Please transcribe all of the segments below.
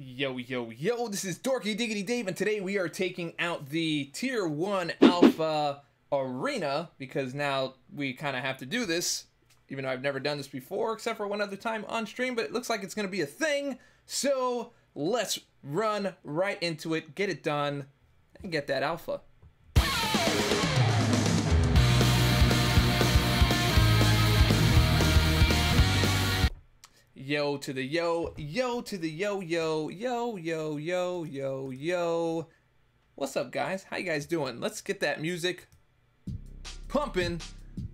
Yo, this is Dorky Diggity Dave, and today we are taking out the Tier 1 Alpha Arena, because now we kind of have to do this, even though I've never done this before, except for one other time on stream, but it looks like it's going to be a thing, so let's run right into it, get it done, and get that Alpha. Yo to the yo, yo to the yo, yo, yo, yo, yo, yo, yo. What's up, guys? How you guys doing? Let's get that music pumping.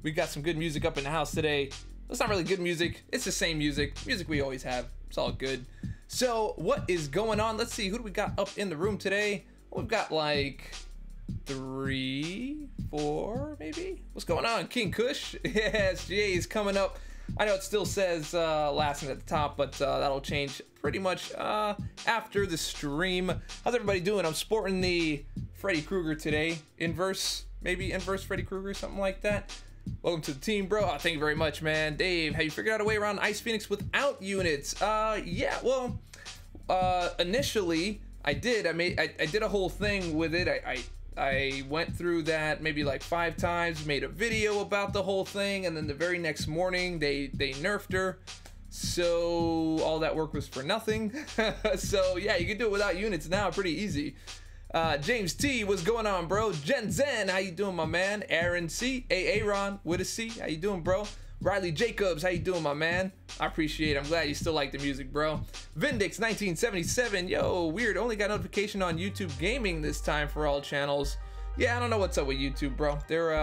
We got some good music up in the house today. It's not really good music. It's the same music we always have. It's all good. So what is going on? Let's see, who do we got up in the room today? We've got like 3, 4, maybe. What's going on? King Kush. Yes, GA is coming up. I know it still says last name at the top, but that'll change pretty much after the stream. How's everybody doing? I'm sporting the Freddy Krueger today. Inverse, maybe inverse Freddy Krueger, something like that. Welcome to the team, bro. Oh, thank you very much, man. Dave, have you figured out a way around Ice Phoenix without units? Yeah, well, initially I did. I did a whole thing with it. I went through that maybe like 5 times, made a video about the whole thing, and then the very next morning they nerfed her, so all that work was for nothing. So yeah, you can do it without units now, pretty easy. James T, what's going on, bro? Jen Zen, how you doing, my man? Aaron C, Aaron with a C, how you doing, bro? Riley Jacobs, how you doing, my man? I appreciate it. I'm glad you still like the music, bro. Vindix 1977, yo, weird. Only got notification on YouTube Gaming this time for all channels. Yeah, I don't know what's up with YouTube, bro. They're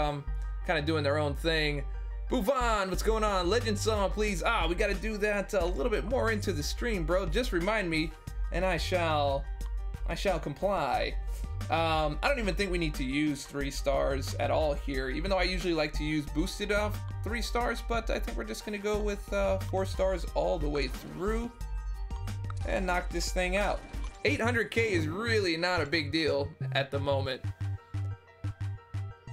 kind of doing their own thing. Bouvan, what's going on? Legend song, please. We got to do that a little bit more into the stream, bro. Just remind me, and I shall comply. I don't even think we need to use 3 stars at all here, even though I usually like to use boosted 3 stars, but I think we're just gonna go with 4 stars all the way through and knock this thing out. 800k is really not a big deal at the moment.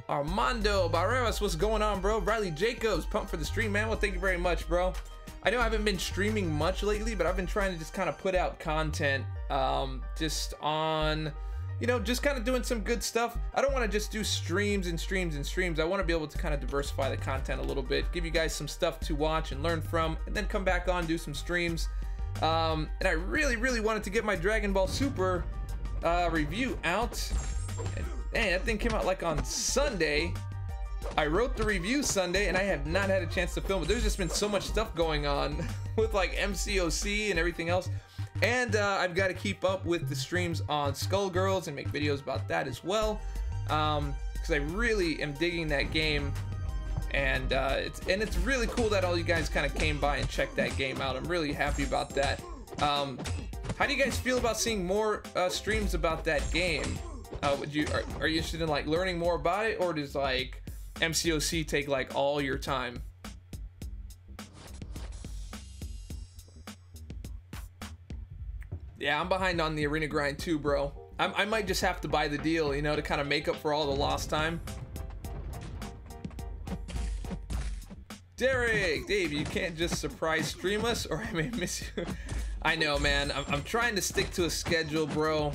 Armando Barreras, what's going on, bro? Riley Jacobs, pumped for the stream, man. Well, thank you very much, bro. I know I haven't been streaming much lately, but I've been trying to just kind of put out content just on, you know, just kind of doing some good stuff. I don't want to just do streams and streams and streams. I want to be able to kind of diversify the content a little bit, give you guys some stuff to watch and learn from, and then come back on, do some streams. And I really wanted to get my Dragon Ball Super review out. And that thing came out like on Sunday. I wrote the review Sunday, and I have not had a chance to film it. There's just been so much stuff going on with like MCOC and everything else. And I've got to keep up with the streams on Skullgirls and make videos about that as well, because I really am digging that game, and it's really cool that all you guys kind of came by and checked that game out. I'm really happy about that. How do you guys feel about seeing more streams about that game? Are you interested in like learning more about it, or does like MCOC take like all your time? Yeah, I'm behind on the arena grind too, bro. I might just have to buy the deal, you know, to kind of make up for all the lost time. Derek, Dave, you can't just surprise stream us or I may miss you. I know, man. I'm trying to stick to a schedule, bro.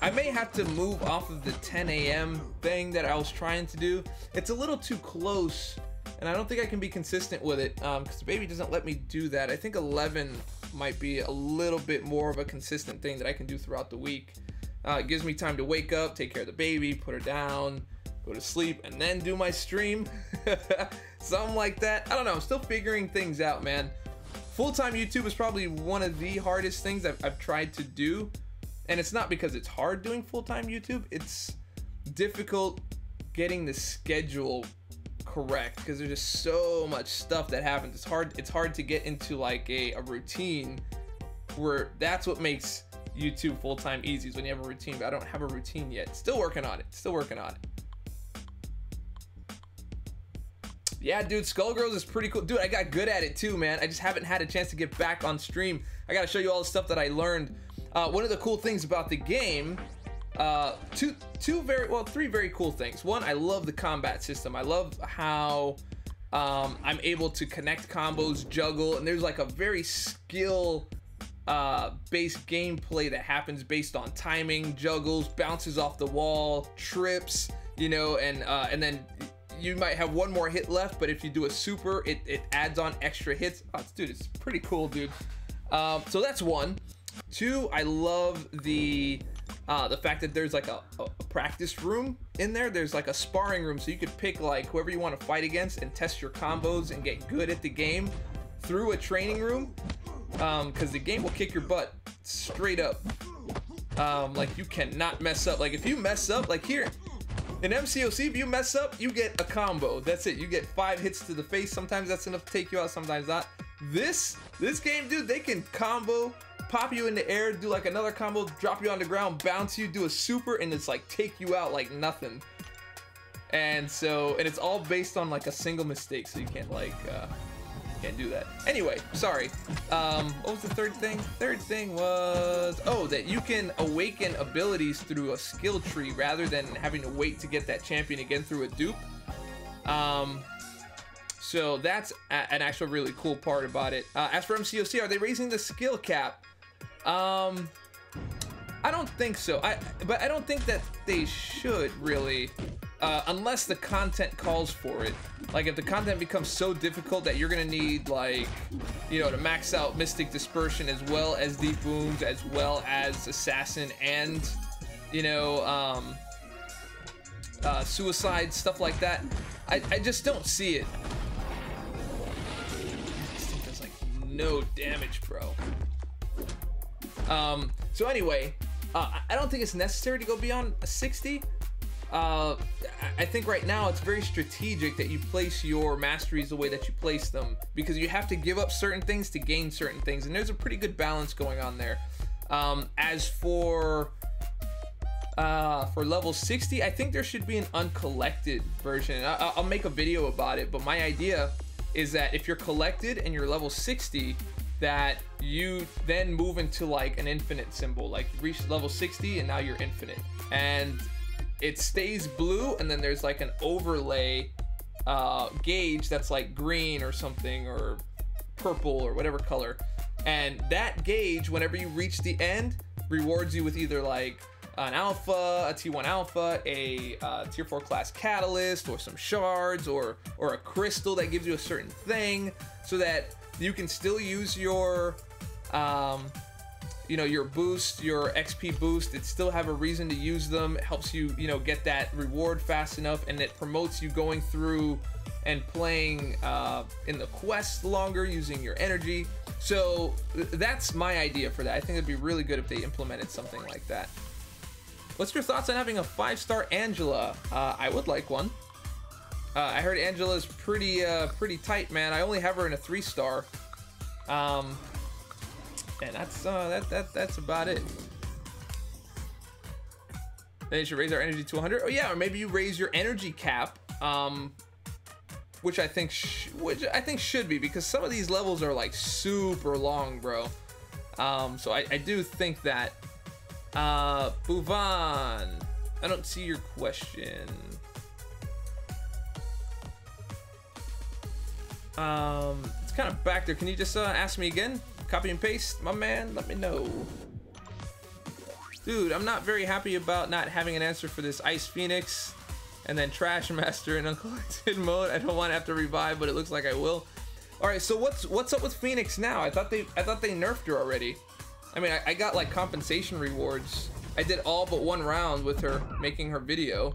I may have to move off of the 10 a.m. thing that I was trying to do. It's a little too close, and I don't think I can be consistent with it because the baby doesn't let me do that. I think 11 might be a little bit more of a consistent thing that I can do throughout the week. It gives me time to wake up, take care of the baby, put her down, go to sleep, and then do my stream. Something like that. I don't know. I'm still figuring things out, man. Full-time YouTube is probably one of the hardest things I've tried to do. And it's not because it's hard doing full-time YouTube. It's difficult getting the schedule correct because there's just so much stuff that happens. It's hard to get into like a routine, where that's what makes YouTube full-time easy, is when you have a routine. But I don't have a routine yet. Still working on it. Yeah, dude, Skullgirls is pretty cool. Dude, I got good at it too, man. I just haven't had a chance to get back on stream. I gotta show you all the stuff that I learned. One of the cool things about the game, 3 very cool things. One, I love the combat system. I love how I'm able to connect combos, juggle, and there's like a very skill base gameplay that happens based on timing, juggles, bounces off the wall, trips, you know, and then you might have one more hit left, but if you do a super, it adds on extra hits. Oh, dude, it's pretty cool, dude. So that's one. Two, I love the fact that there's like a practice room in there. There's like a sparring room, so you could pick like whoever you want to fight against and test your combos and get good at the game through a training room. Because the game will kick your butt straight up. Like you cannot mess up. Like if you mess up, like here in MCOC, if you mess up, you get a combo. That's it. You get 5 hits to the face. Sometimes that's enough to take you out, sometimes not. This game, dude, they can combo, pop you in the air, do like another combo, drop you on the ground, bounce you, do a super, and it's like take you out like nothing. And it's all based on like a single mistake, so you can't like can't do that. Anyway, sorry. What was the third thing? Third thing was, oh, that you can awaken abilities through a skill tree rather than having to wait to get that champion again through a dupe. So that's an actual really cool part about it. As for MCOC, are they raising the skill cap? I don't think so. But I don't think that they should really, unless the content calls for it. Like if the content becomes so difficult that you're gonna need like, you know, to max out Mystic Dispersion as well as Deep Wounds as well as Assassin and, you know, Suicide, stuff like that. I just don't see it. This thing does like no damage, bro. So anyway, I don't think it's necessary to go beyond a 60. I think right now it's very strategic that you place your masteries the way that you place them, because you have to give up certain things to gain certain things, and there's a pretty good balance going on there. As for level 60, I think there should be an uncollected version. I'll make a video about it, but my idea is that if you're collected and you're level 60, that you then move into like an infinite symbol, like you reach level 60 and now you're infinite, and it stays blue, and then there's like an overlay gauge that's like green or something, or purple or whatever color, and that gauge, whenever you reach the end, rewards you with either like an alpha, a T1 alpha, a tier 4 class catalyst, or some shards, or a crystal that gives you a certain thing, so that you can still use your you know, your boost, your XP boost. It still have a reason to use them. It helps you, you know, get that reward fast enough, and it promotes you going through and playing in the quest longer using your energy. So that's my idea for that. I think it'd be really good if they implemented something like that. What's your thoughts on having a 5-star Angela? I would like one. I heard Angela's pretty tight, man. I only have her in a 3-star. And that's about it. Then you should raise our energy to 100. Oh yeah, or maybe you raise your energy cap, which I think should be, because some of these levels are like super long, bro. So I do think that. Buvan, I don't see your question. It's kind of back there. Can you just ask me again? Copy and paste, my man, let me know. Dude, I'm not very happy about not having an answer for this Ice Phoenix and then Trash Master in uncollected mode. I don't want to have to revive, but it looks like I will. All right, so what's up with Phoenix now? I thought they nerfed her already. I mean, I got like compensation rewards. I did all but one round with her making her video.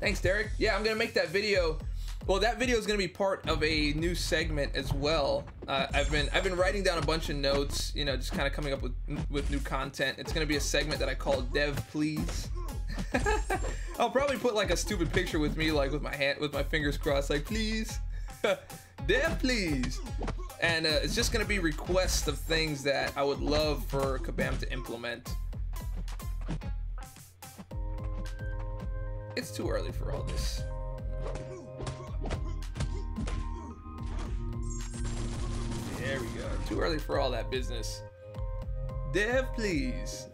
Thanks, Derek. Yeah, I'm gonna make that video. Well, that video is going to be part of a new segment as well. I've been writing down a bunch of notes, you know, just kind of coming up with new content. It's going to be a segment that I call Dev Please. I'll probably put like a stupid picture with me, like with my fingers crossed, like please, Dev Please. And it's just going to be requests of things that I would love for Kabam to implement. It's too early for all this. There we go. Too early for all that business. Dev, please.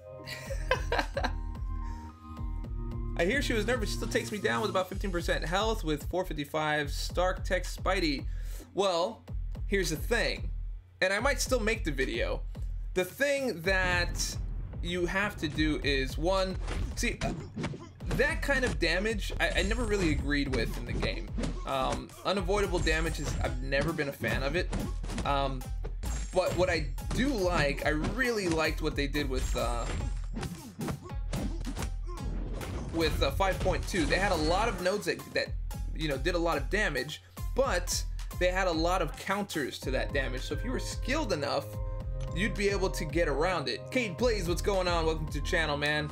I hear she was nervous. She still takes me down with about 15% health with 455 Stark Tech Spidey. Well, here's the thing, and I might still make the video. The thing that you have to do is, one, see, that kind of damage I never really agreed with in the game. Unavoidable damage is, I've never been a fan of it. But what I do like, I really liked what they did with 5.2. They had a lot of nodes that you know, did a lot of damage, but they had a lot of counters to that damage. So if you were skilled enough, you'd be able to get around it. Cade Blaze, what's going on? Welcome to the channel, man.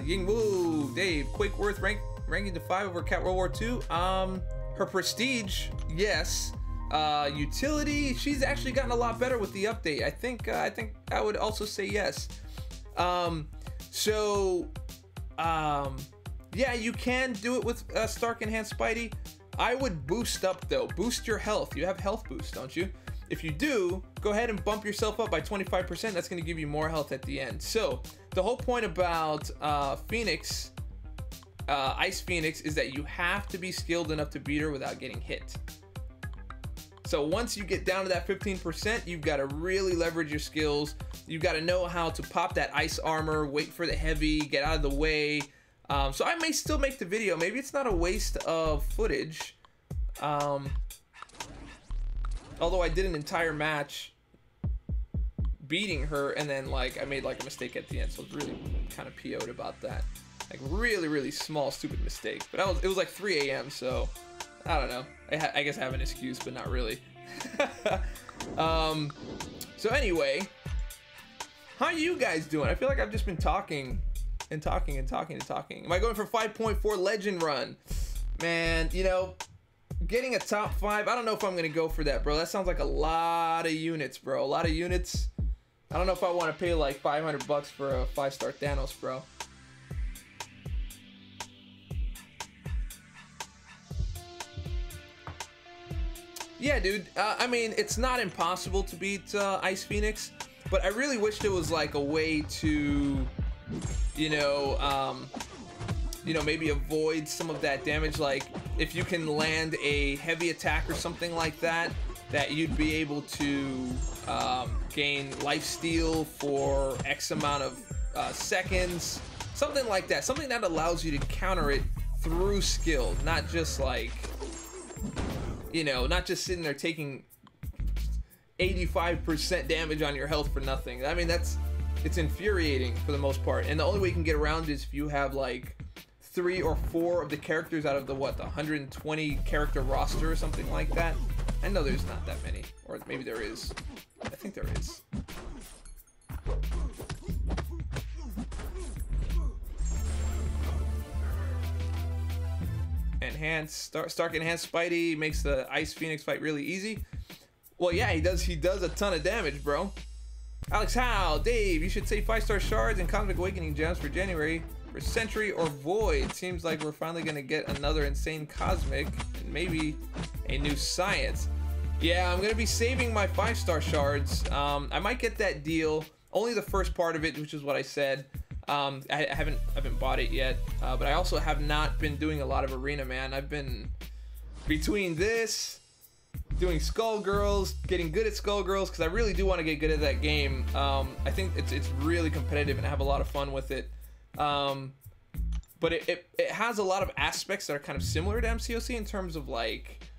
Ying Woo, Dave, Quake Worth ranking to 5 over Cat World War II. Her prestige, yes. Utility, she's actually gotten a lot better with the update. I think I would also say yes. Yeah, you can do it with Stark Enhanced Spidey. I would boost up though. Boost your health. You have health boost, don't you? If you do, go ahead and bump yourself up by 25%. That's going to give you more health at the end. So the whole point about Phoenix, Ice Phoenix, is that you have to be skilled enough to beat her without getting hit. So once you get down to that 15%, you've got to really leverage your skills. You've got to know how to pop that ice armor, wait for the heavy, get out of the way. So I may still make the video. Maybe it's not a waste of footage. Although I did an entire match beating her, and then like I made like a mistake at the end, so I was really kind of PO'd about that. Like really small stupid mistake. But it was like 3 AM, so I don't know. I guess I have an excuse, but not really. So anyway, how are you guys doing? I feel like I've just been talking and talking and talking and talking. Am I going for 5.4 legend run? Man, you know, getting a top 5, I don't know if I'm gonna go for that, bro. That sounds like a lot of units, bro. A lot of units. I don't know if I want to pay like 500 bucks for a 5-star Thanos, bro. Yeah, dude. I mean, it's not impossible to beat Ice Phoenix, but I really wish there was like a way to, you know, maybe avoid some of that damage. Like if you can land a heavy attack or something like that, that you'd be able to gain lifesteal for X amount of seconds, something like that. Something that allows you to counter it through skill, not just like, you know, not just sitting there taking 85% damage on your health for nothing. I mean, it's infuriating for the most part. And the only way you can get around is if you have like 3 or 4 of the characters out of the, what, the 120 character roster or something like that. I know there's not that many, or maybe there is. I think there is. Stark Enhanced Spidey makes the Ice Phoenix fight really easy. Well, yeah, he does a ton of damage, bro. Alex Howe, Dave, you should say 5-star shards and Cosmic Awakening gems for January for Sentry or Void. Seems like we're finally gonna get another insane Cosmic and maybe a new Science. Yeah, I'm gonna be saving my 5-star shards. I might get that deal, only the first part of it, which is what I said. I haven't bought it yet, but I also have not been doing a lot of arena, man. I've been between this, doing Skullgirls, getting good at Skullgirls, because I really do want to get good at that game. I think it's really competitive and I have a lot of fun with it. But it has a lot of aspects that are kind of similar to MCOC in terms of like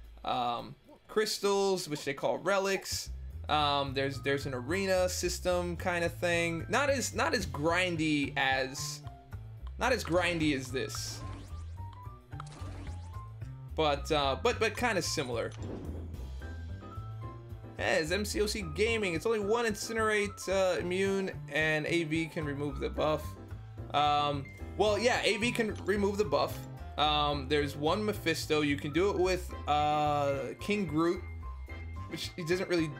crystals, which they call relics. There's an arena system kind of thing. Not as grindy as this, but kind of similar. As MCOC Gaming, it's only 1 Incinerate immune, and AV can remove the buff. Well, yeah, AV can remove the buff. There's 1 Mephisto. You can do it with King Groot, which he doesn't really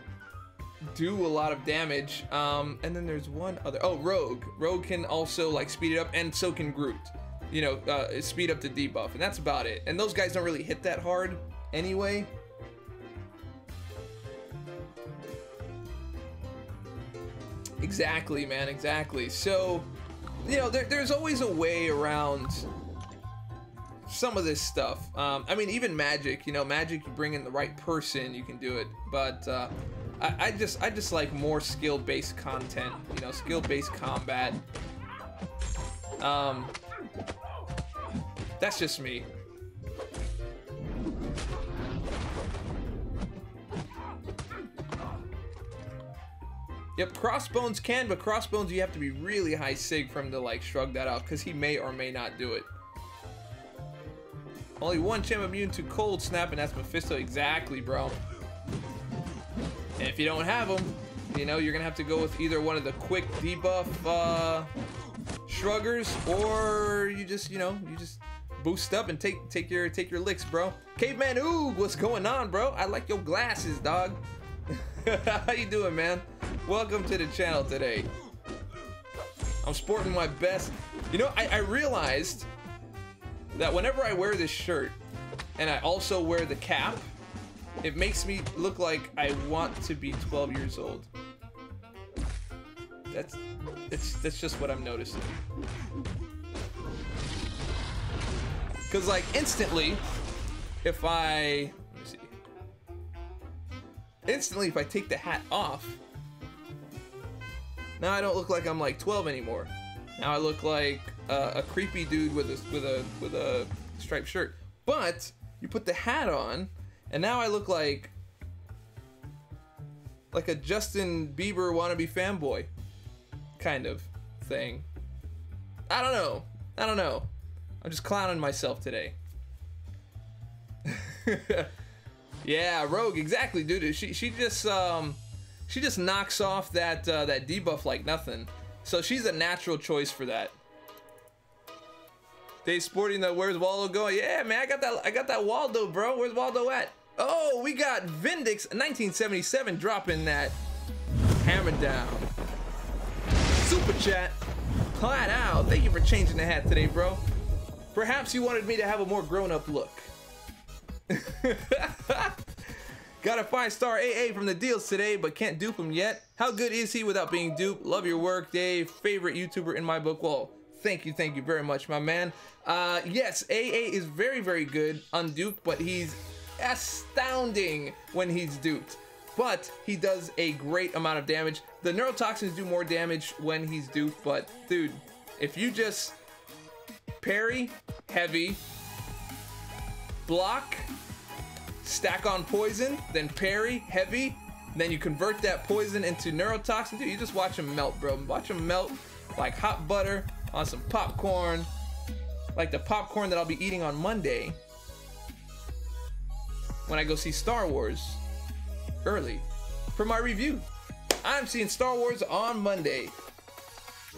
do a lot of damage. And then there's 1 other. Oh, Rogue. Rogue can also like speed it up, and so can Groot. You know, speed up the debuff, and that's about it. And those guys don't really hit that hard anyway. Exactly, man, exactly. So, you know, there's always a way around some of this stuff. I mean, even Magic, you know, Magic, you bring in the right person, you can do it. But I just like more skill-based content, you know, skill-based combat. That's just me. Yep, Crossbones can, but Crossbones you have to be really high sig for him to like shrug that off, because he may or may not do it. Only one champ immune to Cold Snap, and that's Mephisto. Exactly, bro. And if you don't have him, you know, you're gonna have to go with either one of the quick debuff shruggers, or you just, you know, you just boost up and take your licks, bro. Caveman Oog, what's going on, bro? I like your glasses, dog. How you doing, man? Welcome to the channel today. I'm sporting my best. You know, I realized that whenever I wear this shirt and I also wear the cap, it makes me look like I want to be 12 years old. That's just what I'm noticing. Cause like instantly, if I take the hat off, now I don't look like I'm like 12 anymore. Now I look like a creepy dude with a striped shirt. But you put the hat on, and now I look like a Justin Bieber wannabe fanboy kind of thing. I don't know. I'm just clowning myself today. Yeah, Rogue, exactly, dude. She just knocks off that that debuff like nothing. So she's a natural choice for that. They sporting the where's Waldo going? Yeah, man, I got that Waldo, bro. Where's Waldo at? Oh, we got Vindix 1977 dropping that hammer down. Super chat. Flat out. Thank you for changing the hat today, bro. Perhaps you wanted me to have a more grown-up look. Got a 5-star AA from the deals today, but can't dupe him yet. How good is he without being duped? Love your work, Dave. Favorite YouTuber in my book. Well, thank you very much, my man. Yes, AA is very, very good unduped, but he's astounding when he's duped. But he does a great amount of damage. The neurotoxins do more damage when he's duped, but dude, if you just parry, heavy, block, stack on poison, then parry, heavy, then you convert that poison into neurotoxin, dude, you just watch him melt, bro. Watch him melt like hot butter on some popcorn, like the popcorn that I'll be eating on Monday when I go see Star Wars early for my review. I'm seeing Star Wars on Monday.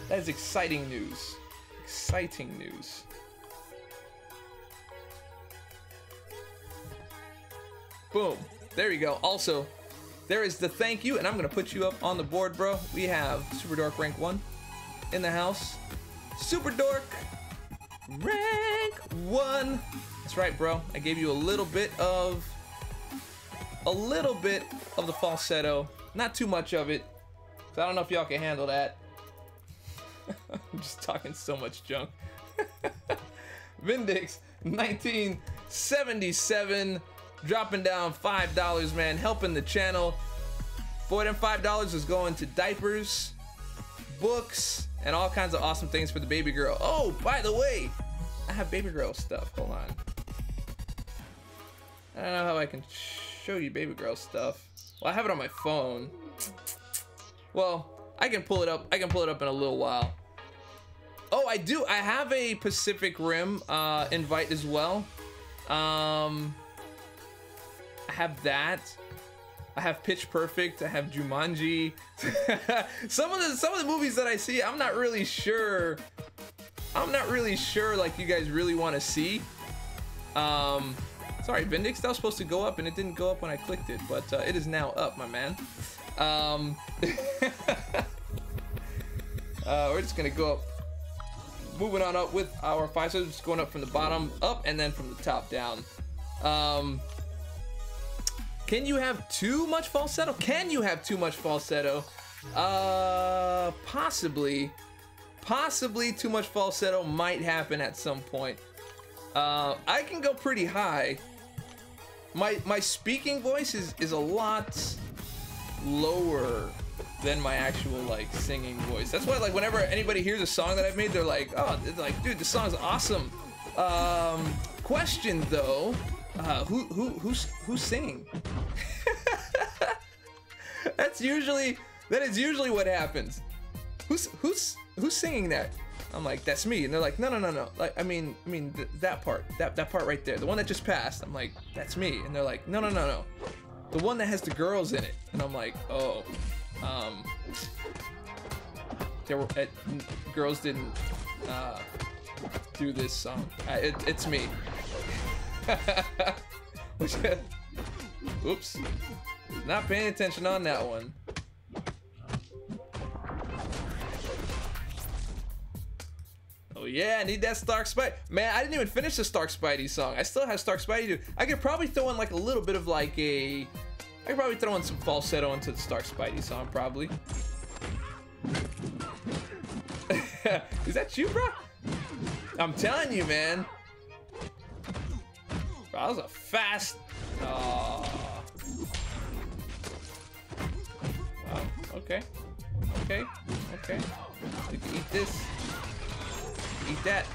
That is exciting news. Exciting news. Boom. There you go. Also, there is the thank you, and I'm gonna put you up on the board, bro. We have Super Dork rank 1 in the house. Super Dork rank 1. That's right, bro. I gave you a little bit of the falsetto. Not too much of it. So I don't know if y'all can handle that. I'm just talking so much junk. Vindix 1977 dropping down $5, man, helping the channel. Boy, them $5 is going to diapers, books, and all kinds of awesome things for the baby girl. Oh, by the way, I have baby girl stuff. Hold on. I don't know how I can show you baby girl stuff. Well, I have it on my phone. Well, I can pull it up. I can pull it up in a little while. Oh, I do. I have a Pacific Rim invite as well. I have that. I have Pitch Perfect. I have Jumanji. some of the movies that I see, I'm not really sure like you guys really want to see. Sorry, Vindix, that was supposed to go up and it didn't go up when I clicked it, but it is now up, my man. We're just gonna go up, moving on up with our 5, so just going up from the bottom up and then from the top down. Can you have too much falsetto? Can you have too much falsetto? Possibly too much falsetto might happen at some point. I can go pretty high. My speaking voice is a lot lower than my actual like singing voice. That's why like whenever anybody hears a song that I've made, they're like, oh, they're like, dude, this song's awesome. Question though, who's singing? That is usually what happens. Who's singing that? I'm like, that's me. And they're like, no. Like, I mean, that part right there, the one that just passed. I'm like, that's me. And they're like, no. The one that has the girls in it. And I'm like, oh, girls didn't do this song. It's me. Oops. Not paying attention on that one. Oh yeah, I need that Stark Spidey. Man, I didn't even finish the Stark Spidey song. I still have Stark Spidey to do. I could probably throw in like a little bit of like I could probably throw in some falsetto into the Stark Spidey song, probably. Is that you, bro? I'm telling you, man. Bro, that was a fast... Oh. Wow, okay. You can eat this. Eat that.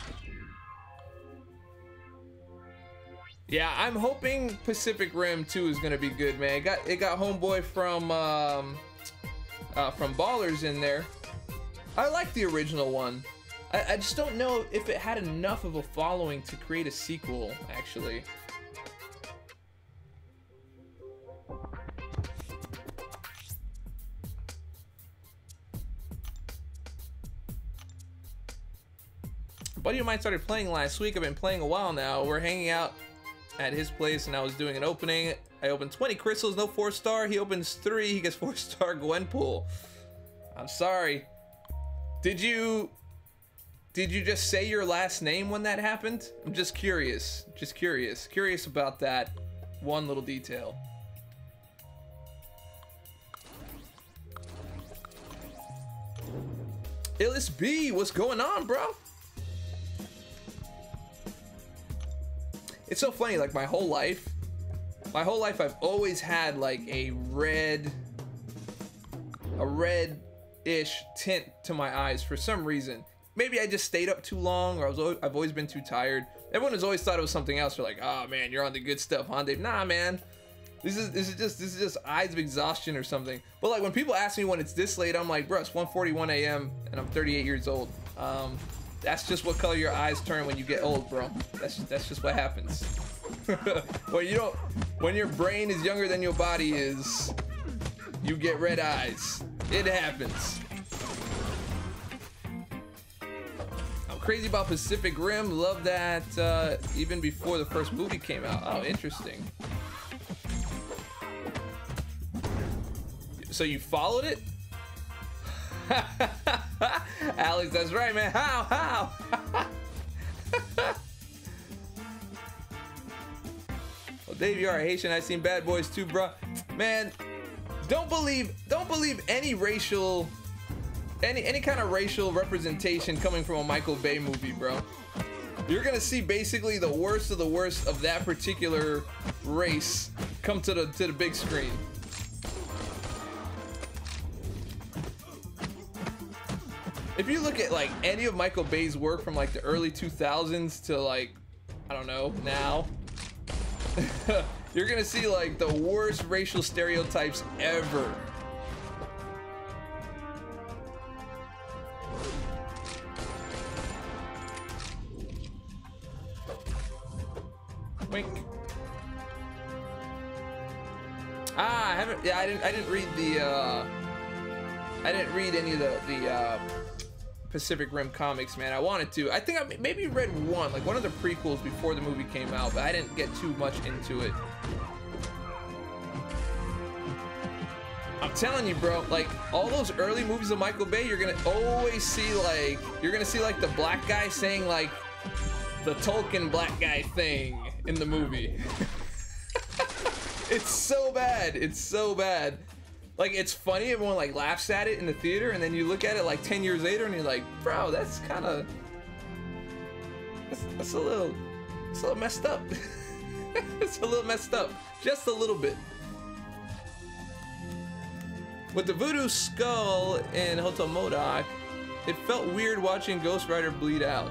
Yeah, I'm hoping Pacific Rim 2 is gonna be good, man. It got homeboy from Ballers in there. I like the original one. I just don't know if it had enough of a following to create a sequel, actually. A buddy of mine started playing last week. I've been playing a while now. We're hanging out at his place and I was doing an opening. I opened 20 crystals, no 4-star. He opens 3, he gets 4-star Gwenpool. I'm sorry. Did you just say your last name when that happened? I'm just curious. Curious about that one little detail. Illis B, what's going on, bro? It's so funny, like my whole life I've always had like a red-ish tint to my eyes for some reason. Maybe I just stayed up too long, or I've always been too tired. Everyone has always thought it was something else. They're like, oh man, you're on the good stuff, huh, Dave? Nah, man. This is just eyes of exhaustion or something. But like when people ask me when it's this late, I'm like, bro, it's 1:41 a.m. and I'm 38 years old. That's just what color your eyes turn when you get old, bro. That's just what happens. When your brain is younger than your body is, you get red eyes. It happens. I'm crazy about Pacific Rim. Love that even before the first movie came out. Oh, interesting. So you followed it? Alex, that's right, man. How? Well, Dave, you are a Haitian. I've seen Bad Boys too, bro. Man, don't believe any racial, any kind of racial representation coming from a Michael Bay movie, bro. You're gonna see basically the worst of the worst of that particular race come to the big screen. If you look at like any of Michael Bay's work from like the early 2000s to like, I don't know, now, you're gonna see like the worst racial stereotypes ever. Wink. Ah, I haven't. Yeah, I didn't read the. I didn't read any of the Pacific Rim comics, man. I wanted to. I think I maybe read one of the prequels before the movie came out, but I didn't get too much into it. I'm telling you, bro, like all those early movies of Michael Bay, you're gonna always see like the black guy saying like the Tolkien black guy thing in the movie. It's so bad. It's so bad. Like, it's funny, everyone like laughs at it in the theater, and then you look at it like 10 years later and you're like, bro, that's kind of, that's a It's a little messed up. It's a little messed up. Just a little bit. With the voodoo skull in Hotel Modoc, it felt weird watching Ghost Rider bleed out.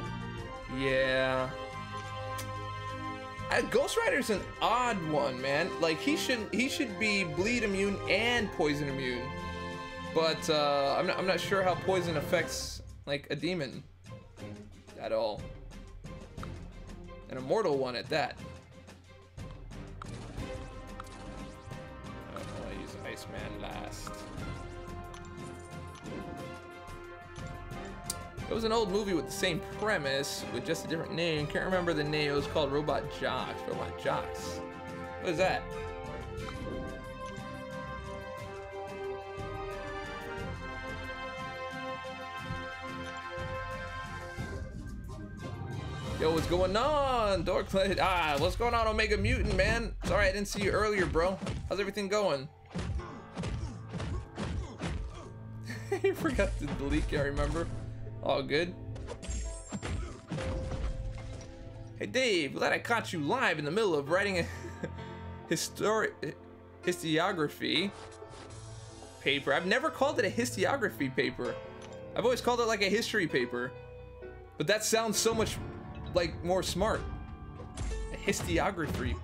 Yeah. Ghost Rider's an odd one, man. Like he should be bleed immune and poison immune. But I'm not sure how poison affects like a demon at all. An immortal one at that. I use Iceman last. It was an old movie with the same premise with just a different name. Can't remember the name. It was called Robot Jocks. Robot Jocks. What is that? Yo, what's going on? Dork Lessons. What's going on, Omega Mutant, man? Sorry I didn't see you earlier, bro. How's everything going? You forgot to delete, I remember. All good. Hey Dave, glad I caught you live in the middle of writing a historiography paper. I've never called it a historiography paper. I've always called it like a history paper. But that sounds so much like more smart. A historiography.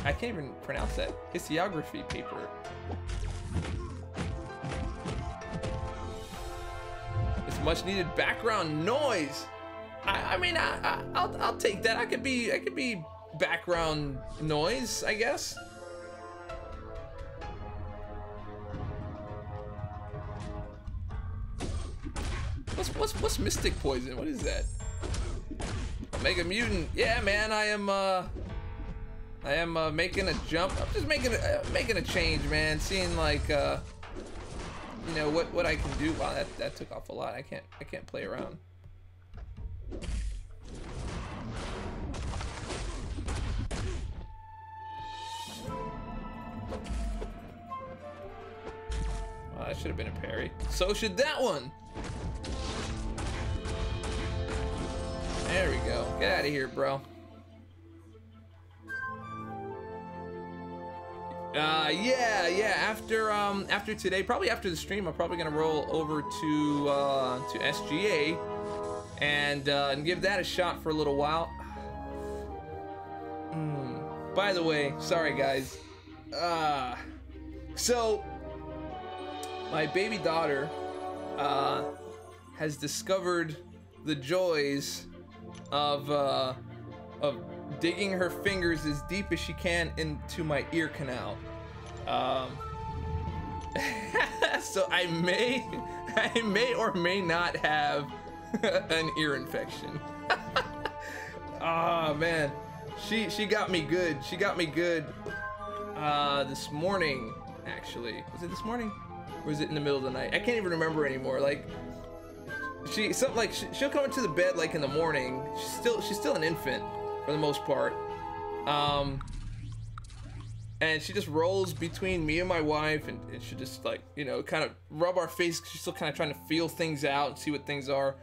I can't even pronounce that. Historiography paper. It's much needed background noise. I mean, I'll take that. I could be background noise, I guess. What's Mystic Poison? What is that? Omega Mutant. Yeah, man, I am making a jump. I'm just making a change, man. Seeing like you know what I can do. Wow, that took off a lot. I can't play around. Well, that should have been a parry. So should that one. There we go. Get out of here, bro. Yeah. After today, probably after the stream, I'm probably gonna roll over to SGA and give that a shot for a little while. By the way, sorry guys. So my baby daughter has discovered the joys of digging her fingers as deep as she can into my ear canal. So I may or may not have an ear infection. Oh man, she got me good. She got me good this morning, actually. Was it this morning? Or was it in the middle of the night? I can't even remember anymore. Like she'll come into the bed like in the morning. She's still an infant for the most part. And she just rolls between me and my wife, and she just like, you know, kind of rub our face. She's still kind of trying to feel things out and see what things are.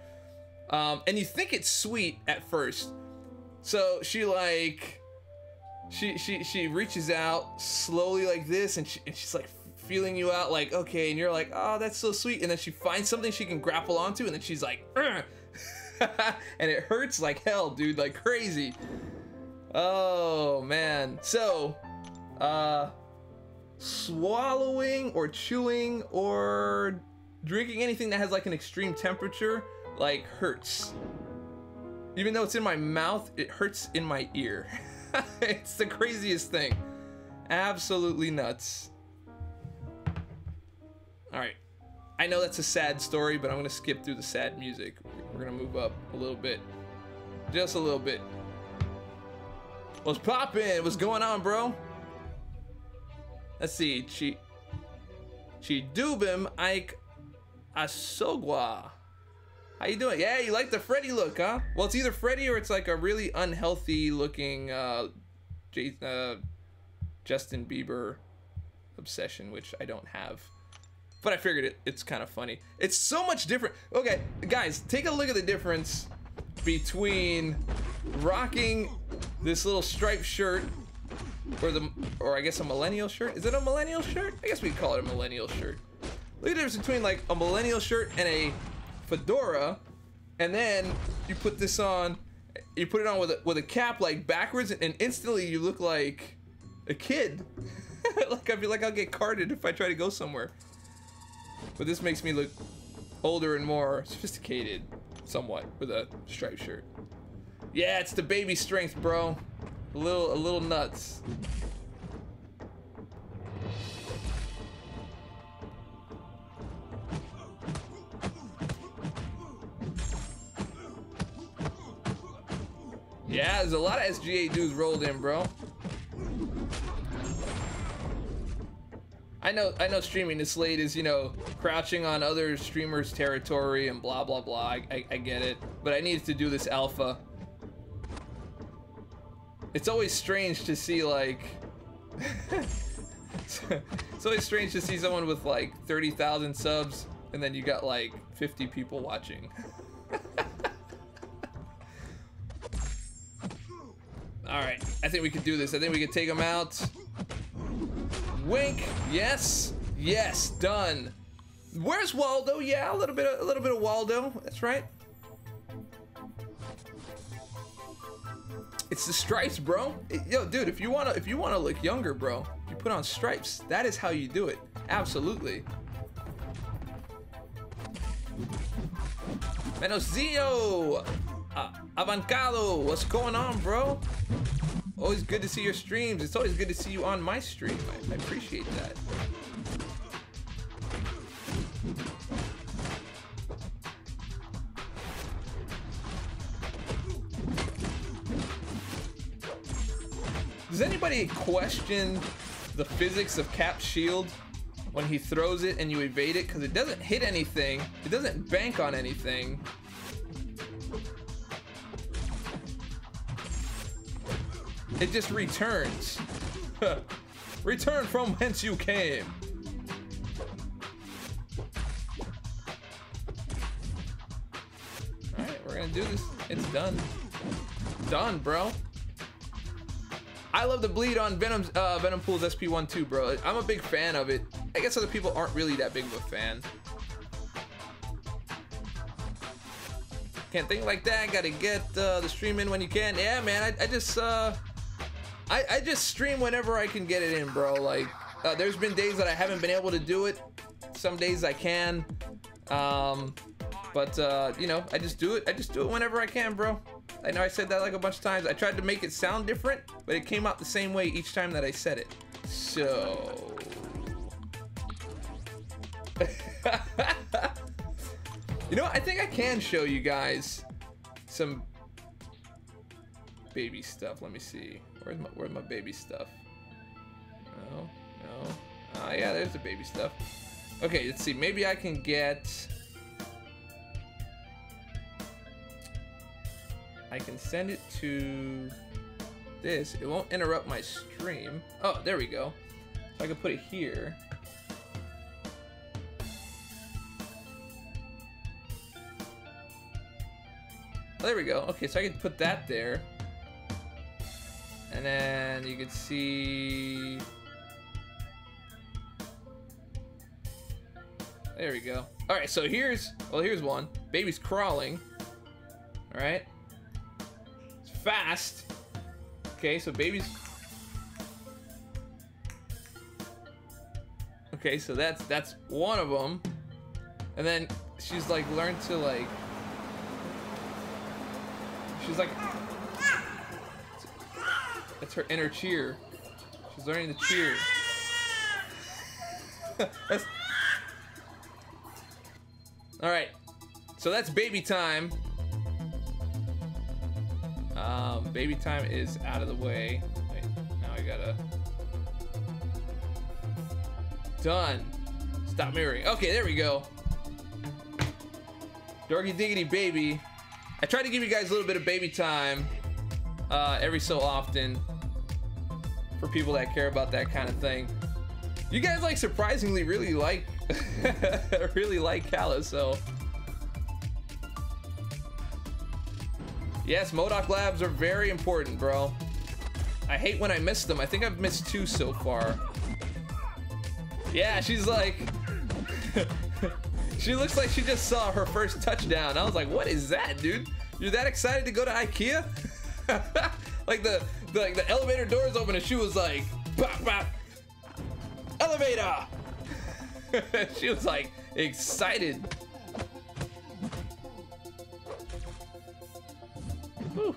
And you think it's sweet at first. So she reaches out slowly like this, and she's like feeling you out, like, okay, and you're like, oh, that's so sweet. And then she finds something she can grapple onto, and then she's like, and it hurts like hell, dude, like crazy. Oh man. So swallowing or chewing or drinking anything that has like an extreme temperature like hurts. Even though it's in my mouth, it hurts in my ear. It's the craziest thing. Absolutely nuts. All right, I know that's a sad story, but I'm gonna skip through the sad music. We're gonna move up a little bit, just a little bit. What's poppin'? What's going on, bro? Let's see. Chidubim Ike Asogwa. How you doing? Yeah, you like the Freddy look, huh? Well, it's either Freddy or it's like a really unhealthy looking Justin Bieber obsession, which I don't have. But I figured it's kind of funny. It's so much different. Okay, guys, take a look at the difference between rocking this little striped shirt, or I guess a millennial shirt. Is it a millennial shirt? I guess we could call it a millennial shirt. Look at the difference between like a millennial shirt and a fedora, and then you put this on, you put it on with a cap like backwards, and instantly you look like a kid. Like I feel like I'll get carded if I try to go somewhere. But this makes me look older and more sophisticated, somewhat, with a striped shirt. Yeah, it's the baby strength, bro. A little nuts. Yeah, there's a lot of SGA dudes rolled in, bro. I know streaming this late is, you know, crouching on other streamers' territory and blah blah blah. I get it, but I needed to do this alpha. It's always strange to see like it's always strange to see someone with like 30,000 subs and then you got like 50 people watching. All right, I think we can do this. I think we can take them out. Wink. Yes. Yes. Done. Where's Waldo? Yeah, a little bit of Waldo. That's right. It's the stripes, bro. Yo, dude, if you wanna look younger, bro, you put on stripes. That is how you do it. Absolutely. Menosio, Avancado, what's going on, bro? Always good to see your streams. It's always good to see you on my stream. I appreciate that. Does anybody question the physics of Cap's shield when he throws it and you evade it? Because it doesn't hit anything. It doesn't bank on anything. It just returns. Return from whence you came. Alright, we're gonna do this. It's done. Done, bro. I love the bleed on Venom Pool's SP1 too, bro. I'm a big fan of it. I guess other people aren't really that big of a fan. Can't think like that. Gotta get the stream in when you can. Yeah, man. I just stream whenever I can get it in, bro. Like, there's been days that I haven't been able to do it. Some days I can. But you know, I just do it. I just do it whenever I can, bro. I know I said that like a bunch of times. I tried to make it sound different, but it came out the same way each time that I said it. So. You know, I think I can show you guys some baby stuff. Let me see. Where's my baby stuff? No. Oh yeah, there's the baby stuff. Okay, let's see. Maybe I can get. I can send it to this. It won't interrupt my stream. Oh, there we go. So I can put it here. Oh, there we go. Okay, so I can put that there. And then you can see. There we go. All right, so here's one. Baby's crawling. All right. It's fast. Okay, so baby's. Okay, so that's one of them. And then she's like learned to like. She's like. That's her inner cheer. She's learning to cheer. All right, so that's baby time. Baby time is out of the way. Wait, now I gotta. Done. Stop mirroring. Okay, there we go. Dorky diggity baby. I try to give you guys a little bit of baby time every so often for people that care about that kind of thing. You guys like surprisingly really like Callus, so yes, MODOK labs are very important, bro. I hate when I miss them. I think I've missed 2 so far. Yeah, she's like... She looks like she just saw her first touchdown. I was like, what is that, dude? You're that excited to go to IKEA? Like the elevator doors open and she was like, pop, pop, elevator. She was like excited. Whew,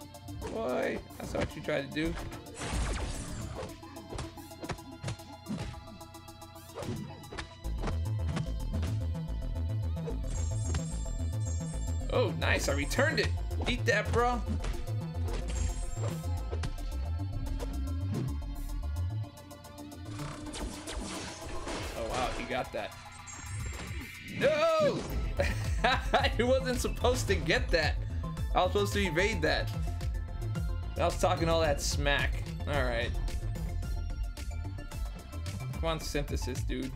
boy, that's what you tried to do. Oh, nice, I returned it. Eat that, bro. Oh, wow, he got that. No! He wasn't supposed to get that. I was supposed to evade that. I was talking all that smack. All right. Come on, synthesis, dude.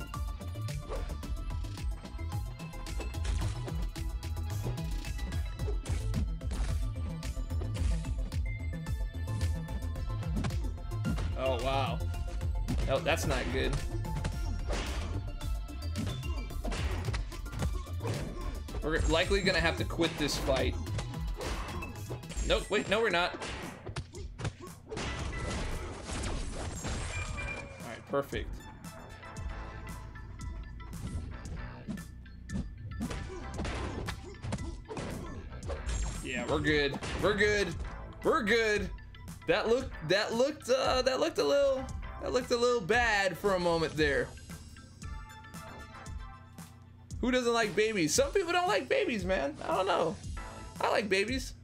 Oh, wow. Oh, that's not good. We're likely gonna have to quit this fight. Nope, wait, no, we're not. Alright, perfect. Yeah, we're good. We're good. We're good. That looked a little bad for a moment there. Who doesn't like babies? Some people don't like babies, man. I don't know. I like babies.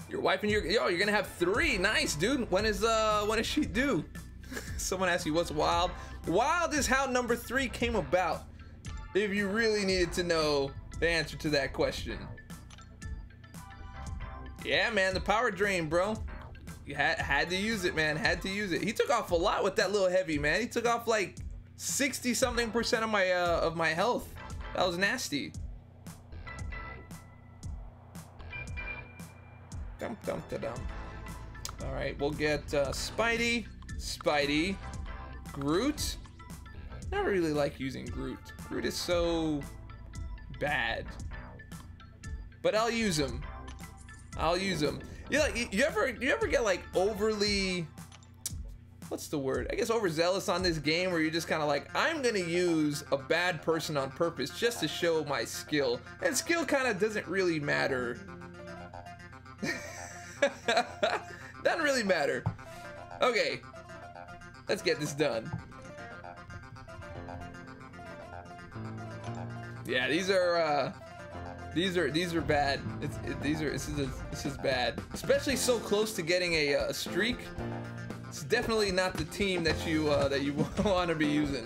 Your wife and you're gonna have 3. Nice, dude. When is she due? Someone asked you what's wild. Wild is how number 3 came about. If you really needed to know the answer to that question. Yeah, man, the power drain, bro. You had to use it, man. Had to use it. He took off a lot with that little heavy, man. He took off like 60-something% of my health. That was nasty. Dum dum da dum. All right, we'll get Spidey, Groot. Never really like using Groot. Groot is so bad, but I'll use him. I'll use him. You ever get like overly, what's the word? I guess overzealous on this game where you're just kind of like, I'm gonna use a bad person on purpose just to show my skill, and skill kind of doesn't really matter. Doesn't really matter. Okay, let's get this done. Yeah, these are bad. This is bad. Especially so close to getting a streak. It's definitely not the team that you want to be using.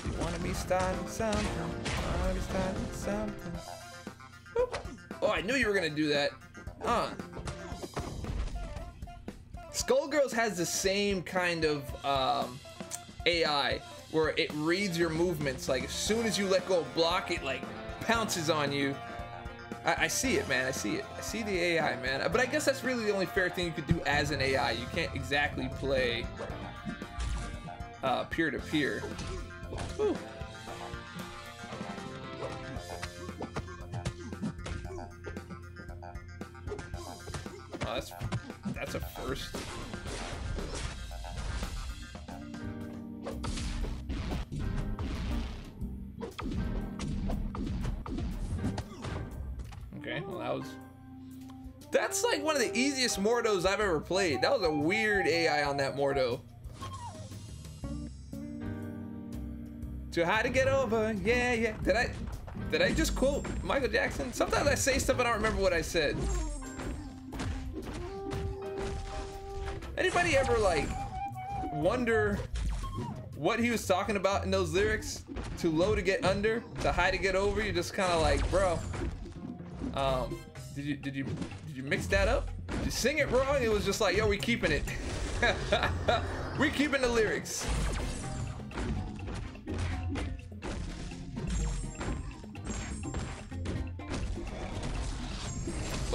You want to be starting something. Want to be starting something. Whoop. Oh, I knew you were gonna do that. Skullgirls has the same kind of AI where it reads your movements. Like as soon as you let go of block, it like pounces on you. I see it, man. I see it. I see the AI, man. But I guess that's really the only fair thing you could do as an AI. You can't exactly play peer to peer. Whew. Oh, that's a first. Okay, well that's like one of the easiest Mordos I've ever played. That was a weird AI on that Mordo. Too high to get over, yeah, yeah. Did I just quote Michael Jackson? Sometimes I say stuff and I don't remember what I said. Anybody ever like wonder what he was talking about in those lyrics? Too low to get under, too high to get over. You're just kind of like, bro. Did you mix that up? Did you sing it wrong? It was just like, yo, we keeping it. We keeping the lyrics.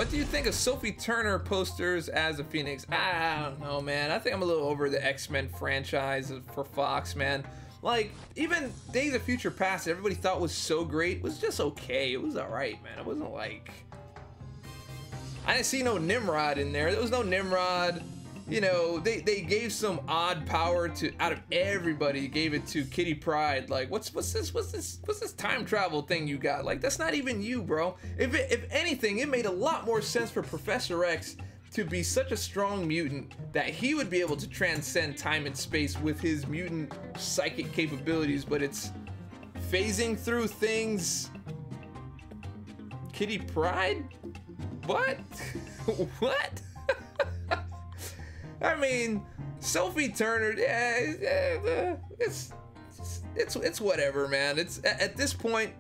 What do you think of Sophie Turner posters as a Phoenix? I don't know, man. I think I'm a little over the X-Men franchise for Fox, man. Like, even Days of Future Past, everybody thought was so great, was just okay. It was alright, man. It wasn't like... I didn't see no Nimrod in there. There was no Nimrod. You know, they gave some odd power to, out of everybody, gave it to Kitty Pryde. Like, what's this time travel thing you got? Like, that's not even you, bro. If anything, it made a lot more sense for Professor X to be such a strong mutant that he would be able to transcend time and space with his mutant psychic capabilities, but it's phasing through things. Kitty Pryde? What? What? I mean, Sophie Turner, yeah, it's whatever, man. It's at this point,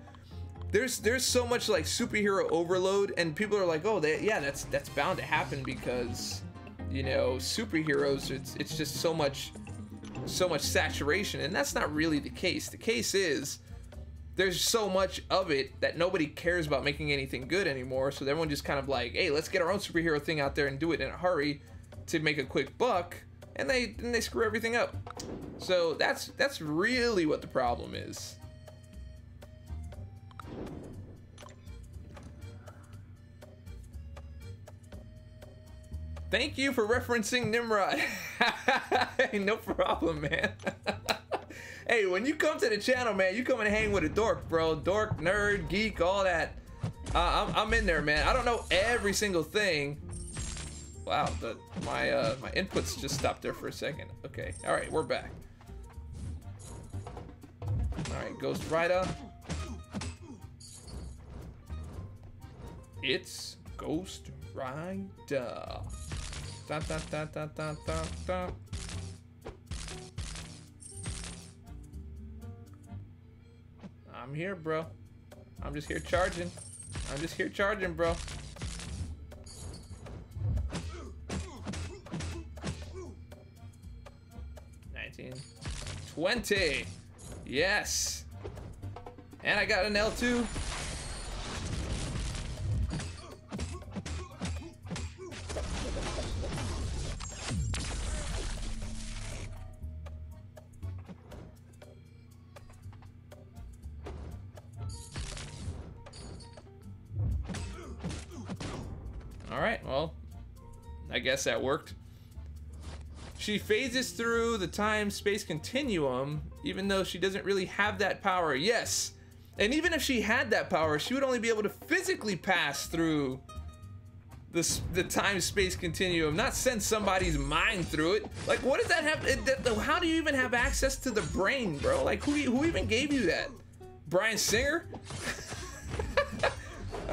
there's so much like superhero overload, and people are like, oh, yeah, that's bound to happen because, you know, superheroes. It's just so much saturation, and that's not really the case. The case is there's so much of it that nobody cares about making anything good anymore. So everyone just kind of like, hey, let's get our own superhero thing out there and do it in a hurry to make a quick buck, and they screw everything up. So that's really what the problem is. Thank you for referencing Nimrod. Hey, no problem, man. Hey, when you come to the channel, man, you come and hang with a dork, bro. Dork, nerd, geek, all that. I'm in there, man. I don't know every single thing. Wow, my inputs just stopped there for a second. Okay, all right, we're back. All right, Ghost Rider. It's Ghost Rider. Da, da, da, da, da, da, da. I'm here, bro. I'm just here charging. I'm just here charging, bro. $20. Yes. And I got an L2. All right, well, I guess that worked. She phases through the time-space continuum, even though she doesn't really have that power. Yes, and even if she had that power, she would only be able to physically pass through the time-space continuum, not send somebody's mind through it. Like, what does that have? How do you even have access to the brain, bro? Like, who even gave you that? Bryan Singer?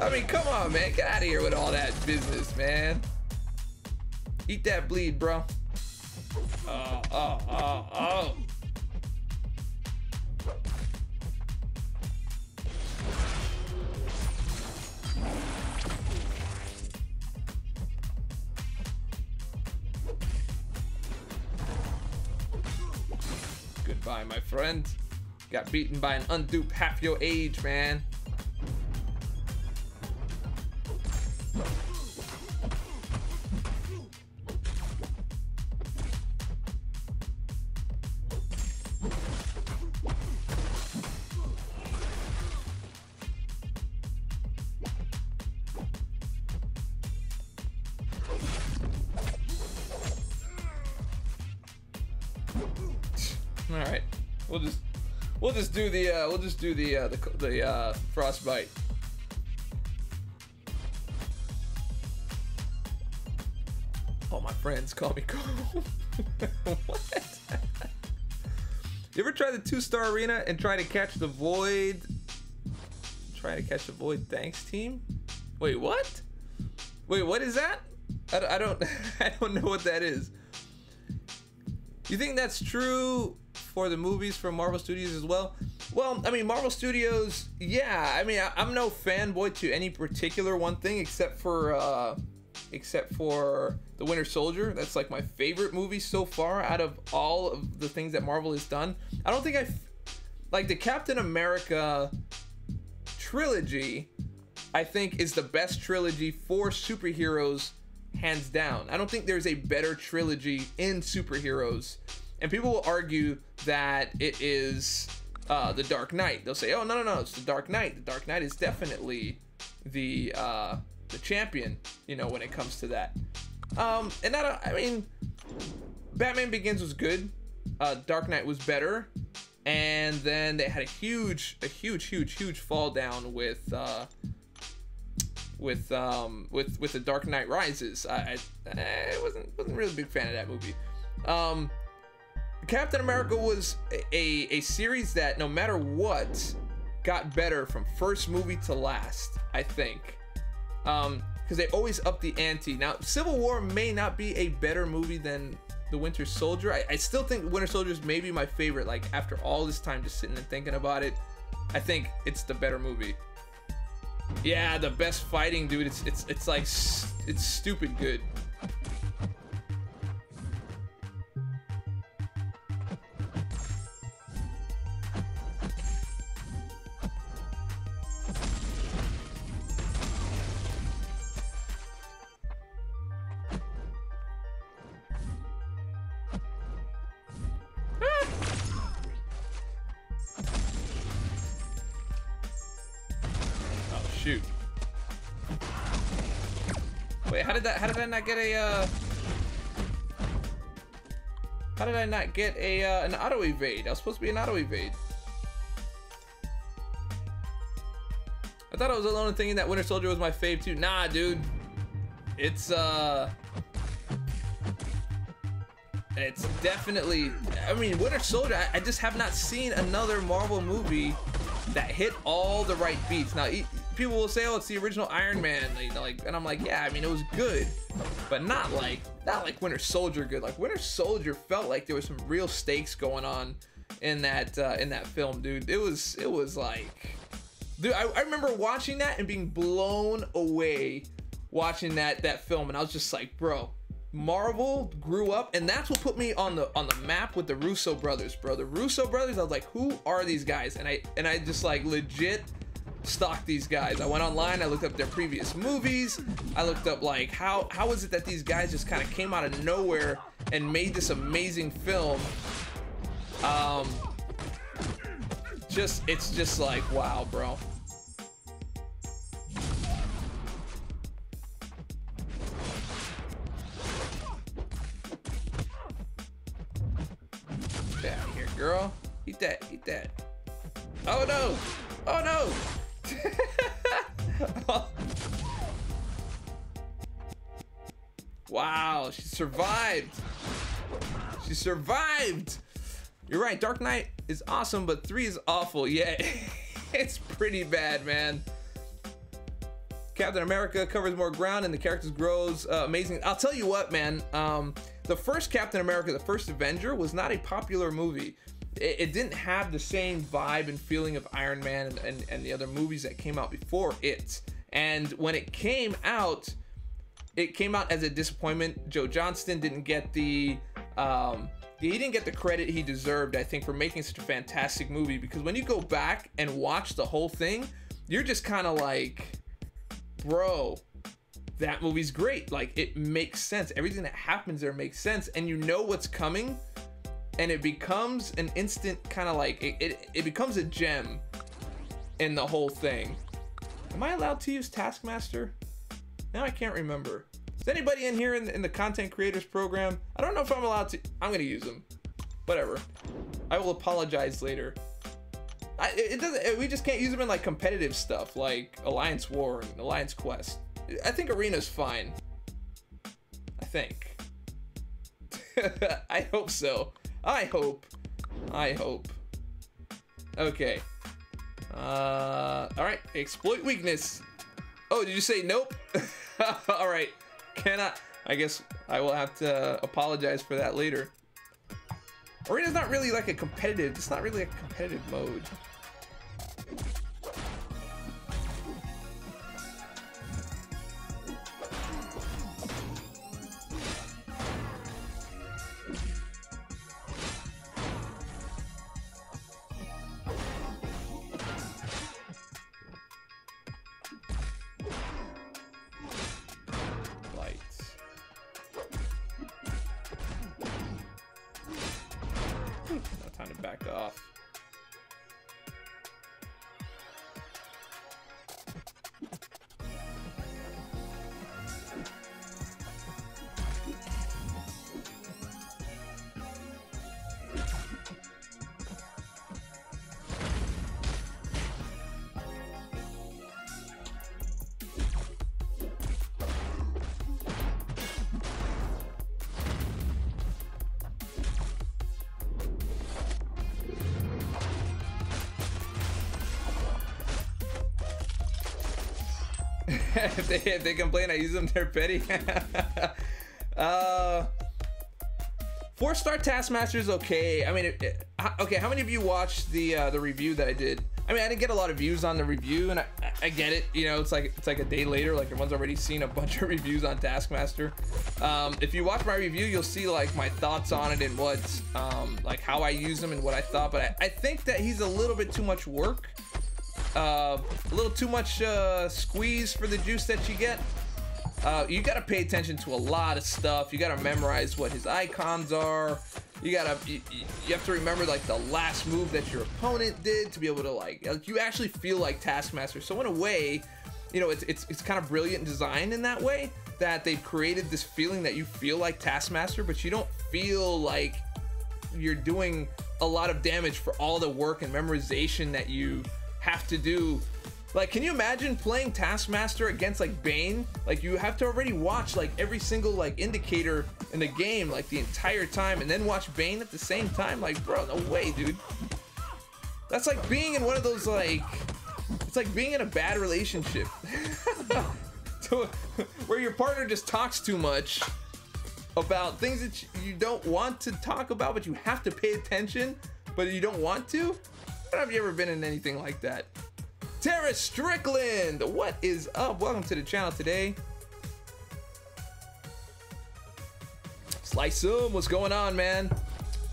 I mean, come on, man. Get out of here with all that business, man. Eat that bleed, bro. Oh. Goodbye, my friend. Got beaten by an undupe half your age, man. All right, we'll just do the frostbite. All my friends call me Carl. What? You ever try the 2-star arena and try to catch the void? Try to catch the void. Thanks, team. Wait, what? Wait, what is that? I don't I don't know what that is. You think that's true for the movies from Marvel Studios as well? Well, I mean, Marvel Studios, yeah. I mean, I'm no fanboy to any particular one thing except for The Winter Soldier. That's like my favorite movie so far out of all of the things that Marvel has done. I don't think like the Captain America trilogy I think is the best trilogy for superheroes, hands down. I don't think there's a better trilogy in superheroes. And people will argue that it is the Dark Knight. They'll say, oh, no, it's the Dark Knight. The Dark Knight is definitely the champion, you know, when it comes to that. And I mean, Batman Begins was good. Dark Knight was better. And then they had a huge fall down with the Dark Knight Rises. I wasn't really a big fan of that movie. Captain America was a series that no matter what got better from first movie to last, I think, because they always up the ante. Now Civil War may not be a better movie than The Winter Soldier. I still think Winter Soldier is maybe my favorite. Like after all this time just sitting and thinking about it, I think it's the better movie. Yeah, the best fighting, dude. It's like it's stupid good. Shoot. Wait, how did I not get a how did I not get a an auto evade? That was supposed to be an auto evade. I thought I was alone in thinking that Winter Soldier was my fave too. Nah, dude. It's definitely, I mean, Winter Soldier, I just have not seen another Marvel movie that hit all the right beats. Now, people will say, oh, it's the original Iron Man, you know, like, and I'm like, yeah, I mean, it was good, but not like Winter Soldier good. Like Winter Soldier felt like there was some real stakes going on in that film, dude. It was like, dude, I remember watching that and being blown away watching that film, and I was just like, bro, Marvel grew up, and that's what put me on the map with the Russo brothers, bro. The Russo brothers, I was like, who are these guys? And I just like legit stalked these guys. I went online, I looked up their previous movies, I looked up like how is it that these guys just kind of came out of nowhere and made this amazing film. It's just like, wow, bro. Get out of here, girl. Eat that, eat that. Oh no! Oh no! Wow, she survived. She survived. You're right, Dark Knight is awesome, but 3 is awful. Yeah, it's pretty bad, man. Captain America covers more ground and the characters grows amazing. I'll tell you what, man. The first Captain America, the first Avenger, was not a popular movie. It didn't have the same vibe and feeling of Iron Man and the other movies that came out before it. And when it came out as a disappointment. Joe Johnston didn't get the he didn't get the credit he deserved, I think, for making such a fantastic movie. Because when you go back and watch the whole thing, you're just kind of like, bro, that movie's great. Like, it makes sense. Everything that happens there makes sense, and you know what's coming, and it becomes an instant kind of like it becomes a gem in the whole thing. Am I allowed to use Taskmaster? Now I can't remember. Is anybody in here in the content creators program? I don't know if I'm allowed to. I'm gonna use them. Whatever. I will apologize later. It doesn't. We just can't use them in like competitive stuff, like Alliance War and Alliance Quest. I think Arena's fine. I think. I hope so. I hope. Okay. All right. Exploit weakness. Oh, did you say nope? All right. I guess I will have to apologize for that later. Arena's not really like a competitive. It's not really a competitive mode. time to back off. if they complain I use them, they're petty. 4-star Taskmaster is okay. I mean, okay, how many of you watched the review that I did? I mean, I didn't get a lot of views on the review, and I get it. You know, it's like a day later, like everyone's already seen a bunch of reviews on Taskmaster. If you watch my review, you'll see like my thoughts on it and what, like how I use them and what I thought. But I think that he's a little bit too much work. A little too much squeeze for the juice that you get. You gotta pay attention to a lot of stuff. You gotta memorize what his icons are. You have to remember like the last move that your opponent did to be able to like you actually feel like Taskmaster. So in a way, you know, it's kind of brilliant design in that way, that they've created this feeling that you feel like Taskmaster, but you don't feel like you're doing a lot of damage for all the work and memorization that you have to do. Like, can you imagine playing Taskmaster against like Bane? Like, you have to already watch like every single like indicator in the game like the entire time, and then watch Bane at the same time. Like, bro, no way, dude. That's like being in one of those like, it's like being in a bad relationship where your partner just talks too much about things that you don't want to talk about, but you have to pay attention, but you don't want to. Have you ever been in anything like that? Tara Strickland, what is up? Welcome to the channel today. Slice 'em, what's going on, man?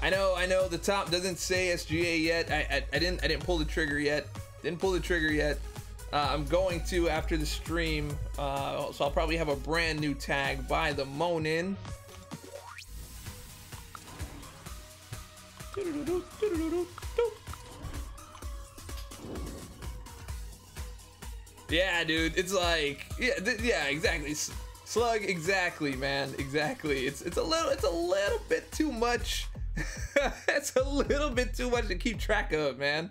I know the top doesn't say SGA yet. I didn't pull the trigger yet. I'm going to after the stream, so I'll probably have a brand new tag by the Monin. Yeah, dude, it's like, yeah, exactly. Slug, exactly, man, exactly. It's a little bit too much. It's a little bit too much to keep track of, man.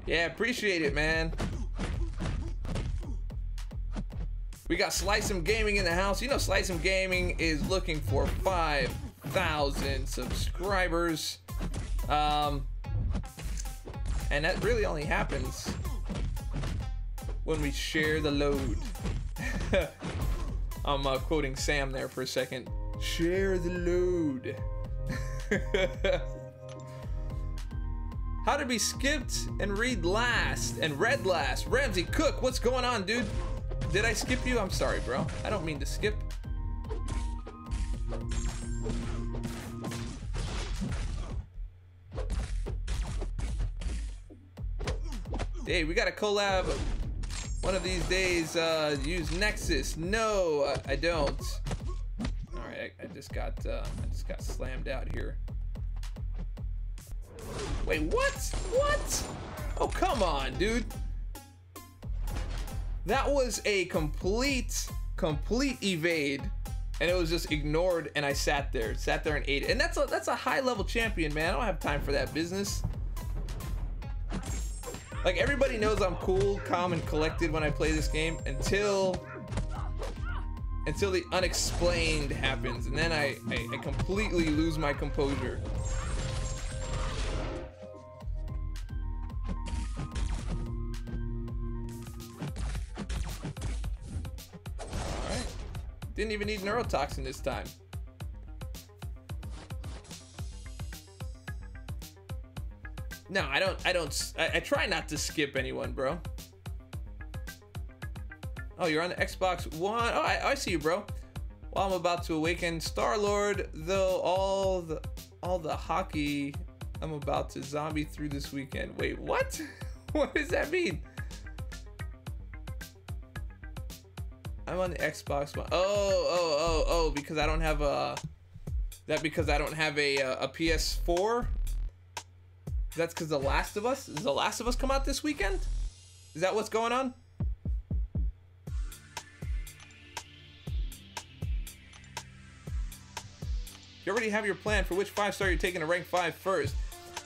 Yeah, appreciate it, man. We got Slice 'em Gaming in the house. You know, Slice 'em Gaming is looking for 5,000 subscribers, and that really only happens when we share the load. I'm quoting Sam there for a second. Share the load. How to be skipped and read last and read last. Ramsey Cook, what's going on, dude? Did I skip you? I'm sorry, bro. I don't mean to skip. Hey, we got a collab one of these days. Use Nexus. No, I don't. All right, I just got slammed out here. Wait, what? What? Oh, come on, dude. That was a complete evade, and it was just ignored, and I sat there and ate it. And that's a high level champion, man. I don't have time for that business. Like, everybody knows I'm cool, calm, and collected when I play this game until the unexplained happens, and then I completely lose my composure. Alright. Didn't even need neurotoxin this time. No, I try not to skip anyone, bro. Oh, you're on the Xbox One. Oh, I see you, bro. While I'm about to awaken Star-Lord, though all the hockey I'm about to zombie through this weekend. Wait, what? What does that mean? I'm on the Xbox One. Oh, because I don't have a... because I don't have a PS4? That's because The Last of Us? Does The Last of Us come out this weekend? Is that what's going on? You already have your plan for which 5-star you're taking to rank 5 first.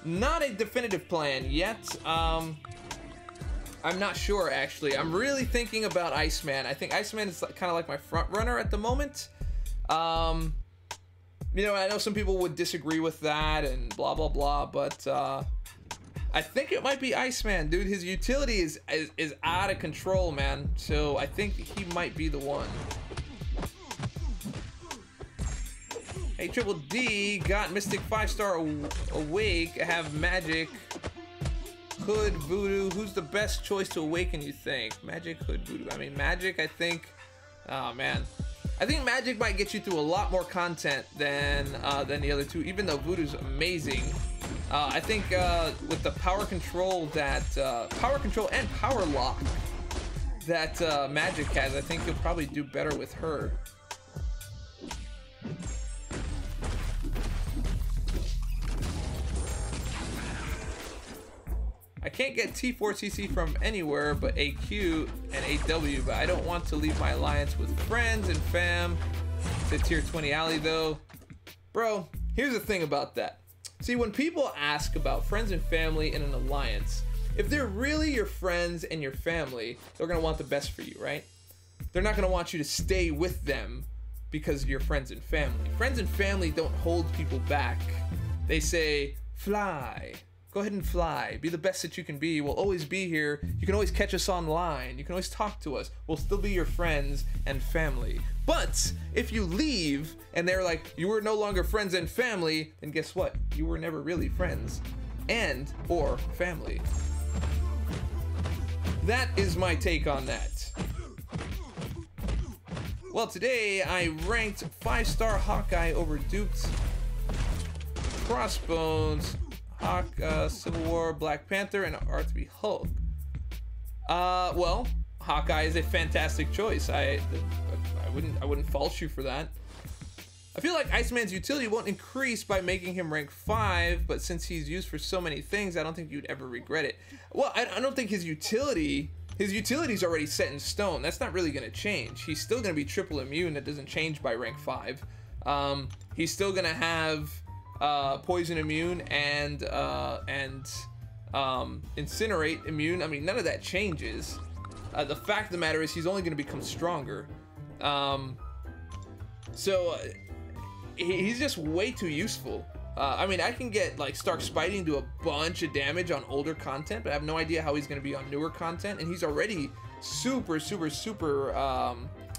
Not a definitive plan yet. I'm not sure, actually. I'm really thinking about Iceman. I think Iceman is kind of like my front runner at the moment. You know, I know some people would disagree with that and blah, blah, blah, but I think it might be Iceman, dude. His utility is out of control, man. So I think he might be the one. Hey, Triple D got Mystic 5-star Awake. I have Magic, Hood, Voodoo. Who's the best choice to awaken, you think? Magic, Hood, Voodoo. I mean, Magic, I think... Oh, man. I think Magic might get you through a lot more content than the other two, even though Voodoo's amazing. I think with the power control that... power control and power lock that Magic has, I think you'll probably do better with her. I can't get T4CC from anywhere but AQ and AW, but I don't want to leave my alliance with friends and fam. It's a tier 20 alley though. Bro, here's the thing about that. See, when people ask about friends and family in an alliance, if they're really your friends and your family, they're gonna want the best for you, right? They're not gonna want you to stay with them because of your friends and family. Friends and family don't hold people back. They say, fly. Go ahead and fly. Be the best that you can be. We'll always be here. You can always catch us online. You can always talk to us. We'll still be your friends and family. But if you leave and they're like, you were no longer friends and family, then guess what? You were never really friends and or family. That is my take on that. Well, today I ranked 5-star Hawkeye over Dukes, Crossbones, Hawk, Civil War, Black Panther, and R3 Hulk. Well, Hawkeye is a fantastic choice. I wouldn't fault you for that. I feel like Iceman's utility won't increase by making him rank 5, but since he's used for so many things, I don't think you'd ever regret it. Well, I don't think his utility's already set in stone. That's not really going to change. He's still going to be triple immune. That doesn't change by rank 5. He's still going to have poison immune and incinerate immune. I mean, none of that changes. The fact of the matter is he's only going to become stronger. He's just way too useful. I mean, I can get like Stark Spidey and do a bunch of damage on older content, but I have no idea how he's going to be on newer content, and he's already super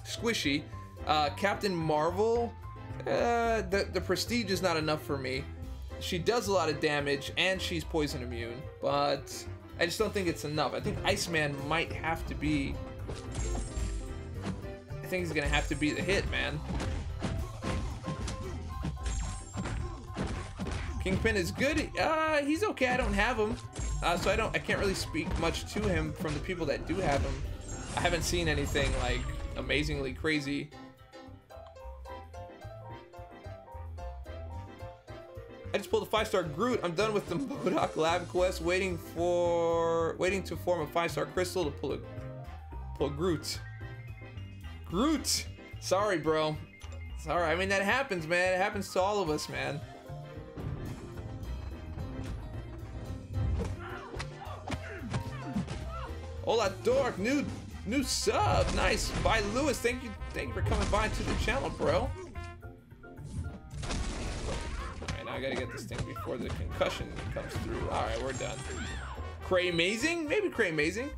squishy. Captain Marvel, the prestige is not enough for me. She does a lot of damage and she's poison immune, but I just don't think it's enough. I think Iceman might have to be... I think he's gonna have to be the hit, man. Kingpin is good. He's okay. I don't have him, so I can't really speak much to him from the people that do have him. I haven't seen anything like amazingly crazy. I just pulled a 5-star Groot. I'm done with the MODOK lab quest, waiting to form a 5-star crystal to pull a Groot. Groot! Sorry, bro. Sorry. I mean, that happens, man. It happens to all of us, man. Hola, Dork. New sub. Nice. Bye, Lewis. Thank you for coming by to the channel, bro. I gotta get this thing before the concussion comes through. Alright, we're done. Cray-mazing? Maybe Cray-mazing.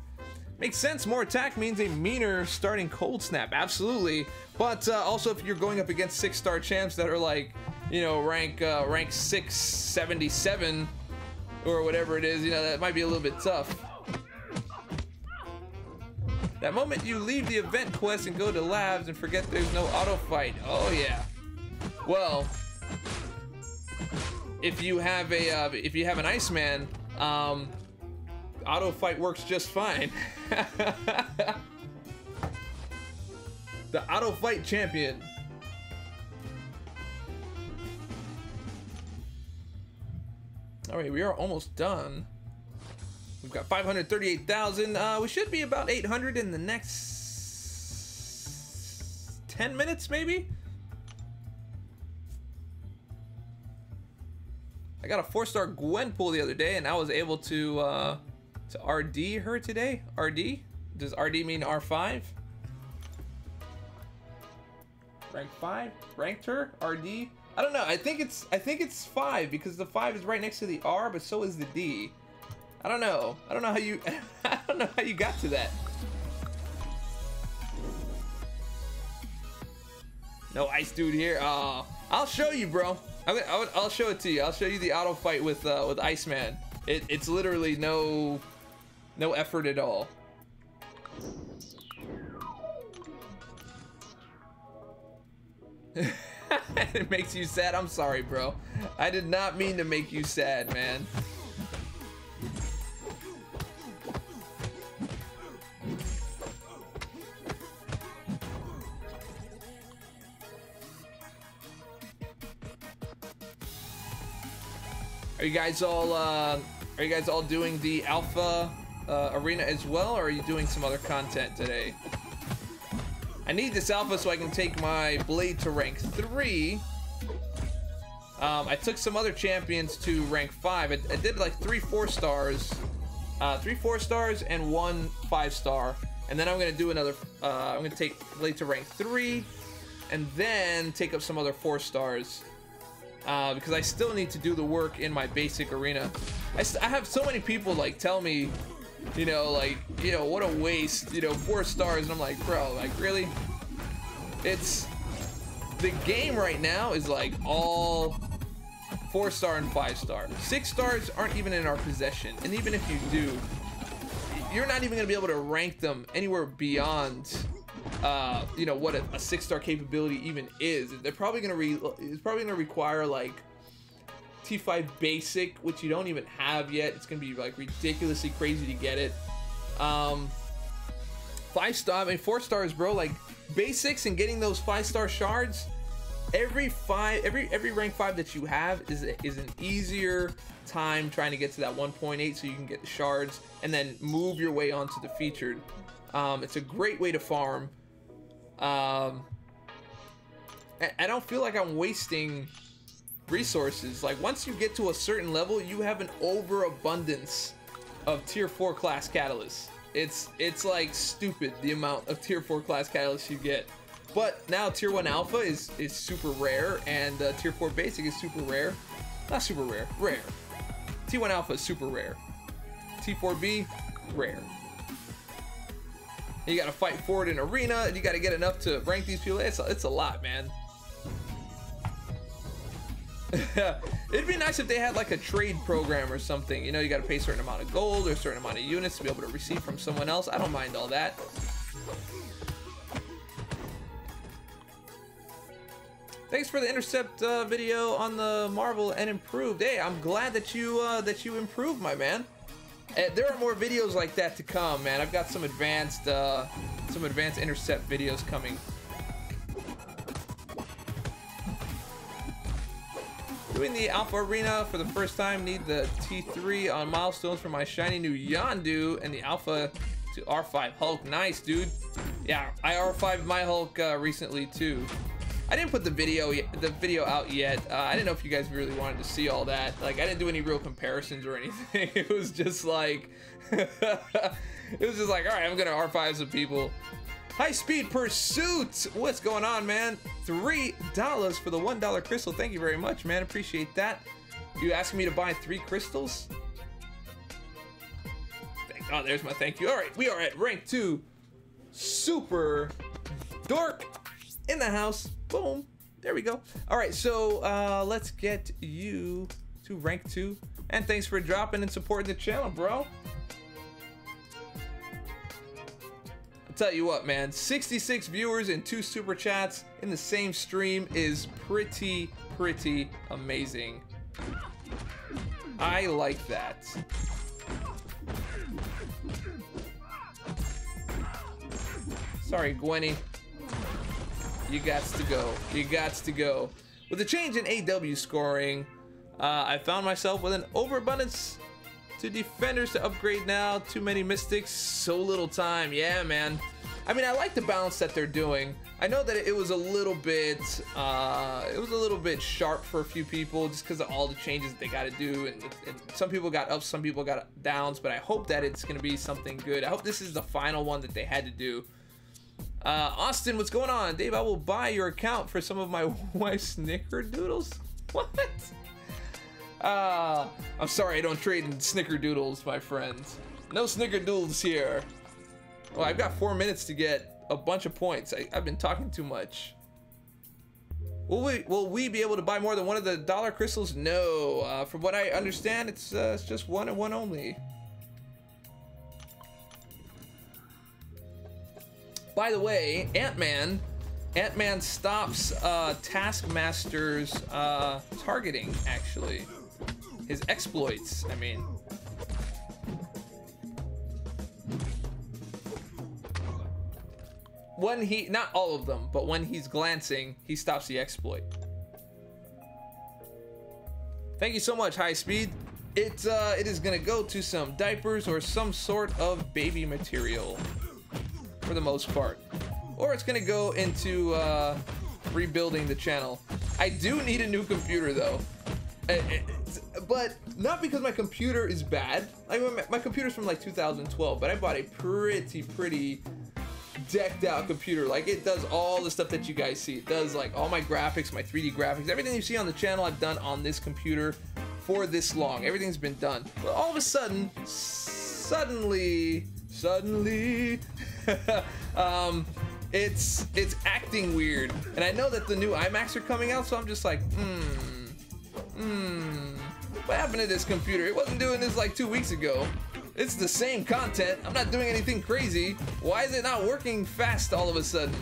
Makes sense. More attack means a meaner starting cold snap. Absolutely. But also if you're going up against 6-star champs that are like, you know, rank 677 or whatever it is, you know, that might be a little bit tough. That moment you leave the event quest and go to labs and forget there's no auto fight. Oh yeah. Well, if you have an Iceman, auto fight works just fine. The auto fight champion. All right, we are almost done. We've got 538,000. We should be about 800 in the next 10 minutes, maybe. I got a 4-star Gwenpool the other day, and I was able to RD her today. RD? Does RD mean R5? Rank 5? Ranked her? RD? I don't know. I think it's 5 because the 5 is right next to the R, but so is the D. I don't know. I don't know how you I don't know how you got to that. No ice dude here. I'll show you, bro. I'll show it to you. I'll show you the auto fight with Iceman. It's literally no effort at all. It makes you sad. I'm sorry, bro. I did not mean to make you sad, man. Are you guys all doing the alpha arena as well, or are you doing some other content today? I need this alpha so I can take my blade to rank 3. I took some other champions to rank 5. I did like 3 4-stars, 3 4-stars and 1 5-star, and then I'm gonna do another. I'm gonna take blade to rank 3, and then take up some other 4-stars. Because I still need to do the work in my basic arena. I have so many people like tell me, what a waste, 4 stars, and I'm like, bro, like really? It's the game right now is like all 4-star and 5-star. 6 stars aren't even in our possession, and even if you do, you're not even gonna be able to rank them anywhere beyond what a 6-star capability even is. They're probably gonna it's probably gonna require like T5 basic, which you don't even have yet. It's gonna be like ridiculously crazy to get it. 5-star, 4 stars, bro. Like basics and getting those 5-star shards. Every rank 5 that you have is an easier time trying to get to that 1.8, so you can get the shards and then move your way onto the featured. It's a great way to farm. I don't feel like I'm wasting resources. Like once you get to a certain level, you have an overabundance of tier 4 class catalysts. It's like stupid the amount of tier 4 class catalysts you get. But now tier 1 alpha is super rare, and tier 4 basic is super rare. Not super rare, rare. T1 alpha is super rare. T4B, rare. You gotta fight for it in arena, and you gotta get enough to rank these people. It's a lot, man. It'd be nice if they had like a trade program or something. You gotta pay a certain amount of gold or a certain amount of units to be able to receive from someone else. I don't mind all that. Thanks for the intercept video on the Marvel and improved. Hey, I'm glad that you improved, my man. There are more videos like that to come, man. I've got some advanced intercept videos coming. Doing the Alpha Arena for the first time. Need the T3 on milestones for my shiny new Yondu and the Alpha to R5 Hulk. Nice, dude. Yeah, I R5'd my Hulk recently too. I didn't put the video out yet. I didn't know if you guys really wanted to see all that. Like, I didn't do any real comparisons or anything. It was just like, all right, I'm gonna R5 some people. High Speed Pursuit. What's going on, man? $3 for the $1 crystal. Thank you very much, man. Appreciate that. You asking me to buy 3 crystals? Oh, there's my thank you. All right, we are at rank 2. Super Dork in the house. Boom. There we go. All right, so let's get you to rank 2. And thanks for dropping and supporting the channel, bro. I'll tell you what, man. 66 viewers and 2 super chats in the same stream is pretty amazing. I like that. Sorry, Gwenny. You gots to go. You gots to go. With the change in AW scoring, I found myself with an overabundance to defenders to upgrade now. Too many mystics, so little time. Yeah, man. I mean, I like the balance that they're doing. I know that it was a little bit sharp for a few people just because of all the changes that they got to do, and some people got ups, some people got downs. But I hope that it's gonna be something good. I hope this is the final one that they had to do. Austin, what's going on? Dave, I will buy your account for some of my wife's snickerdoodles. What? I'm sorry, I don't trade in snickerdoodles, my friends. No snickerdoodles here. Well, I've got 4 minutes to get a bunch of points. I've been talking too much. Will we be able to buy more than one of the dollar crystals? No. From what I understand, it's just one and one only. By the way, Ant-Man stops Taskmaster's targeting, actually. His exploits, I mean. When he, not all of them, but when he's glancing, he stops the exploit. Thank you so much, High Speed. It is gonna go to some diapers or some sort of baby material, for the most part. Or it's gonna go into rebuilding the channel. I do need a new computer though. But not because my computer is bad. Like, my computer's from like 2012, but I bought a pretty decked out computer. Like, it does all the stuff that you guys see. It does like all my graphics, my 3D graphics, everything you see on the channel I've done on this computer for this long. Everything's been done. But all of a sudden, suddenly it's acting weird. And I know that the new iMacs are coming out, so I'm just like, what happened to this computer? It wasn't doing this like 2 weeks ago. It's the same content. I'm not doing anything crazy. Why is it not working fast all of a sudden?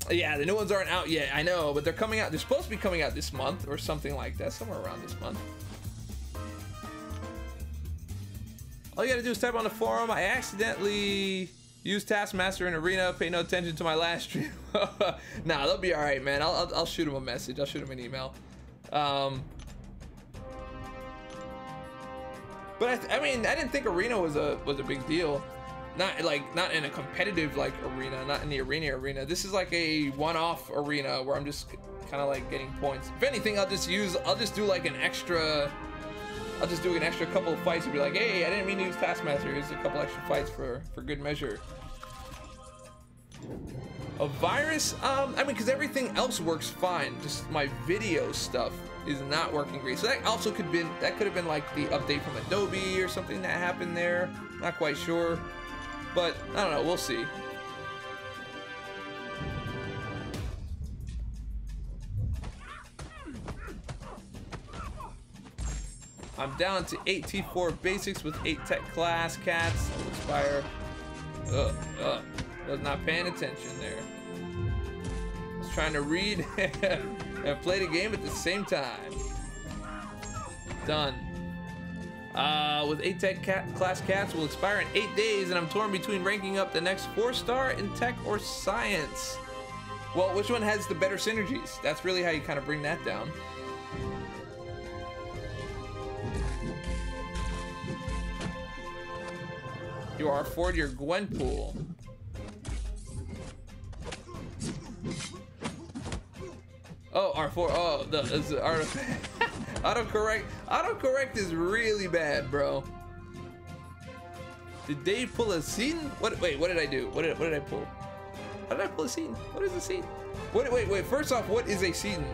Yeah, the new ones aren't out yet, I know, but they're coming out. They're supposed to be coming out this month or something like that, somewhere around this month. All you gotta do is type on the forum, I accidentally used Taskmaster in Arena, pay no attention to my last stream. Nah, they'll be alright, man. I'll shoot him a message, I'll shoot him an email. But I mean, I didn't think Arena was a big deal. Not in a competitive like arena, not in the arena. This is like a one-off arena where I'm just kind of like getting points. If anything, I'll just do like an extra. I'll just do an extra couple of fights and be like, hey, I didn't mean to use Taskmaster. Here's a couple extra fights for good measure. A virus? I mean, because everything else works fine. Just my video stuff is not working great. So that also could have been like the update from Adobe or something that happened there. Not quite sure, but I don't know. We'll see. I'm down to 8 T4 basics with 8 tech class cats. I'll expire. Was not paying attention there. I was trying to read and play the game at the same time. Done. With 8 tech class cats will expire in 8 days, and I'm torn between ranking up the next 4-star in tech or science. Well, which one has the better synergies? That's really how you kind of bring that down. You are for your Gwenpool. Oh, R4. Oh, the autocorrect is really bad, bro. Did Dave pull a scene? Wait, what did I do? What did I pull? How did I pull a scene? What is a scene? Wait. First off, what is a scene?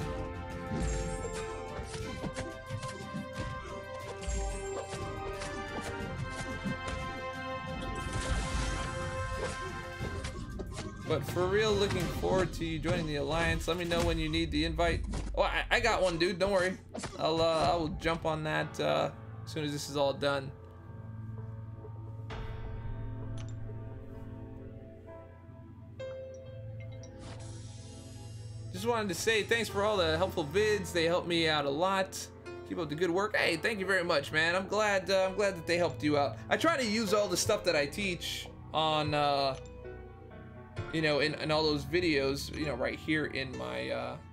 But for real, looking forward to you joining the alliance. Let me know when you need the invite. Oh, I got one, dude. Don't worry. I will jump on that as soon as this is all done. Just wanted to say thanks for all the helpful vids. They helped me out a lot. Keep up the good work. Hey, thank you very much, man. I'm glad that they helped you out. I try to use all the stuff that I teach on, you know, in all those videos, you know, right here in my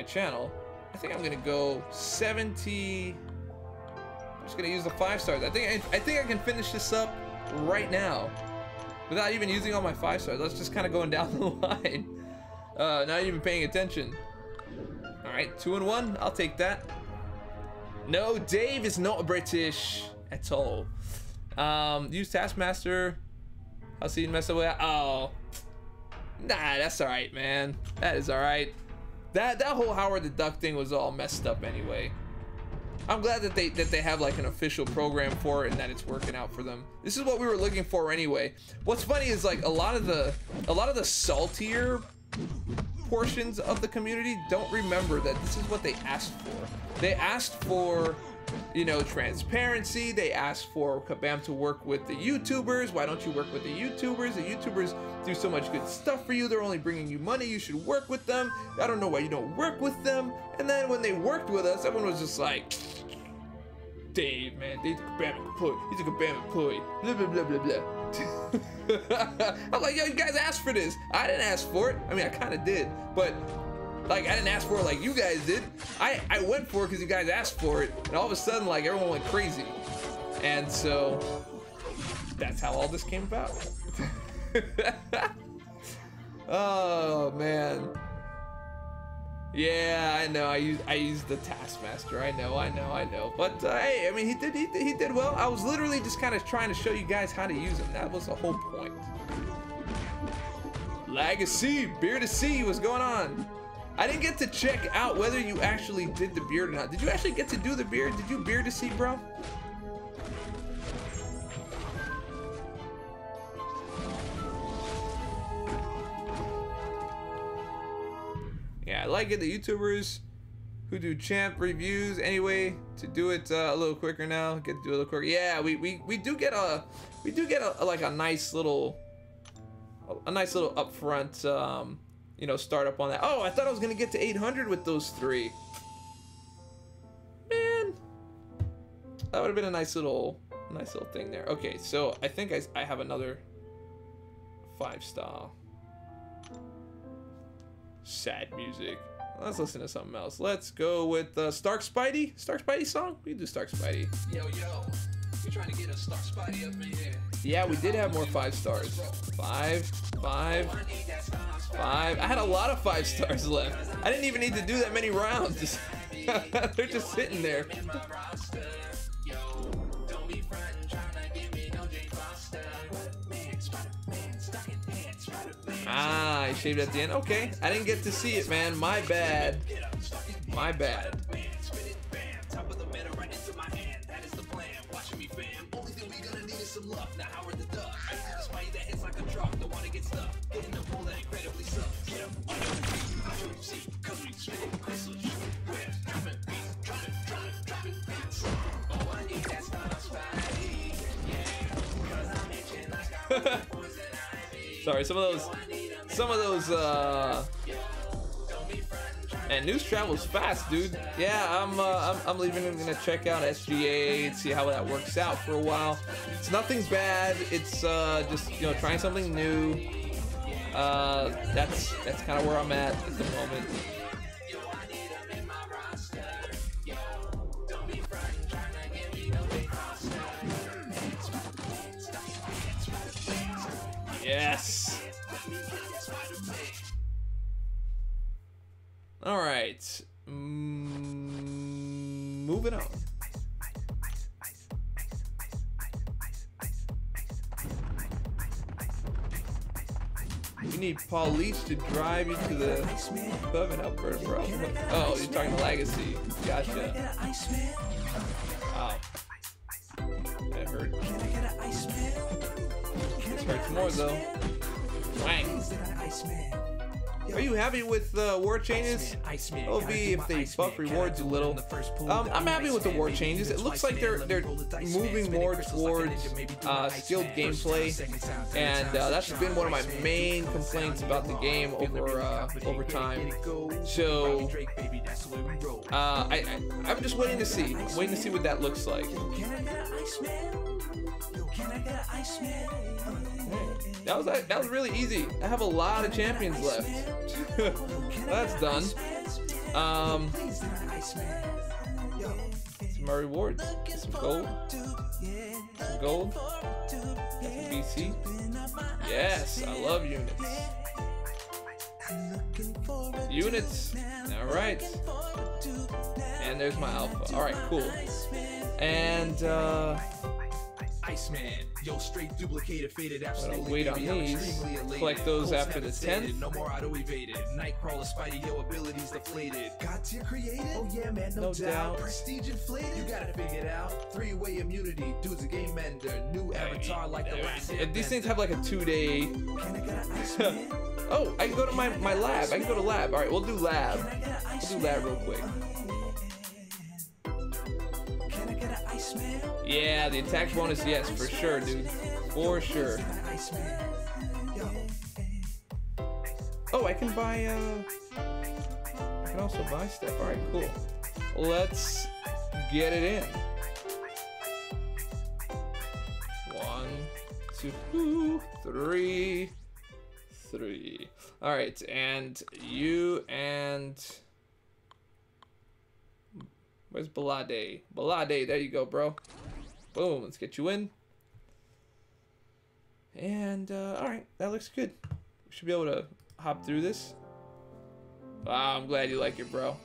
channel. I think I'm gonna go 70. I'm just gonna use the 5 stars. I think I can finish this up right now without even using all my 5 stars. Let's just kind of going down the line, not even paying attention. All right, 2 and 1. I'll take that. No, Dave is not British at all. Use Taskmaster. I'll see you mess up with that. Oh, nah, that's all right, man. That is all right. That whole Howard the Duck thing was all messed up anyway. I'm glad that they have like an official program for it and that it's working out for them. This is what we were looking for anyway. What's funny is like a lot of the saltier portions of the community don't remember that this is what they asked for. They asked for, you know, transparency. They asked for Kabam to work with the YouTubers. Why don't you work with the YouTubers? The YouTubers do so much good stuff for you. They're only bringing you money. You should work with them. I don't know why you don't work with them. And then when they worked with us, everyone was just like, Dave, man, Dave's a Kabam employee. He's a Kabam employee. Blah, blah, blah, blah, blah. I'm like, yo, you guys asked for this. I didn't ask for it. I mean, I kind of did, but like, I didn't ask for it like you guys did. I went for it because you guys asked for it, and all of a sudden, like, everyone went crazy. And so, that's how all this came about. Oh, man. Yeah, I know, I used the Taskmaster, I know. But, hey, I mean, he did well. I was literally just kind of trying to show you guys how to use him. That was the whole point. Legacy, Beard to see what's going on. I didn't get to check out whether you actually did the beard or not. Did you actually get to do the beard? Did you beard to see, bro? Yeah, I like it. The YouTubers who do champ reviews anyway to do it a little quicker now. Get to do it a little quicker. Yeah, we do get a like a nice little upfront you know, start up on that. Oh, I thought I was gonna get to 800 with those 3. Man, that would have been a nice little thing there. Okay, so I think I have another 5-star. Sad music. Let's listen to something else. Let's go with Stark Spidey. Stark Spidey song? We can do Stark Spidey. Yo, we trying to get a Stark Spidey up in here. Yeah, we did have more 5 stars. 5. I had a lot of 5 stars left. I didn't even need to do that many rounds. They're just sitting there. Ah, I shaved at the end. Okay, I didn't get to see it, man. My bad. My bad. Sorry, some of those and news travels fast, dude. Yeah, I'm leaving. I'm gonna check out SGA and see how that works out for a while. It's nothing bad. It's just, you know, trying something new. That's kind of where I'm at the moment. Yes. All right. Moving on. You need Paul Leach to drive you to the above and upward, bro. Oh, you're talking to Legacy. Gotcha. Wow. That hurt. This hurts more though. Wang. Are you happy with war changes? It'll be if they buff rewards a little. I'm happy with the war changes. It looks like they're moving more towards skilled gameplay, and that's been one of my main complaints about the game over time. So I'm just waiting to see. I'm waiting to see what that looks like. That was really easy. I have a lot of champions left. That's done. Some more rewards. Some gold. Some gold. Some BC. Yes, I love units. Units. All right. And there's my alpha. All right, cool. And Iceman, yo, straight duplicated, faded, absolutely. Wait on these. Collect those after the 10th. No more auto evaded. Nightcrawler, Spidey, yo, abilities deflated. Got tier created? Oh yeah, man, no doubt. Prestige inflated. You gotta figure it out. 3-way immunity. Dude's a game ender. New avatar like the last. These things have like a 2-day. Oh, I can go to my lab. I can go to lab. All right, we'll do lab. We'll do lab real quick. Yeah, the attack bonus, yes, for sure, dude. For sure. Oh, I can buy, I can also buy stuff. Alright, cool. Let's get it in. 1, 2, 3. Alright, and you and... Where's Balade? Balade, there you go, bro. Boom, let's get you in. And, alright, that looks good. We should be able to hop through this. Wow, I'm glad you like it, bro.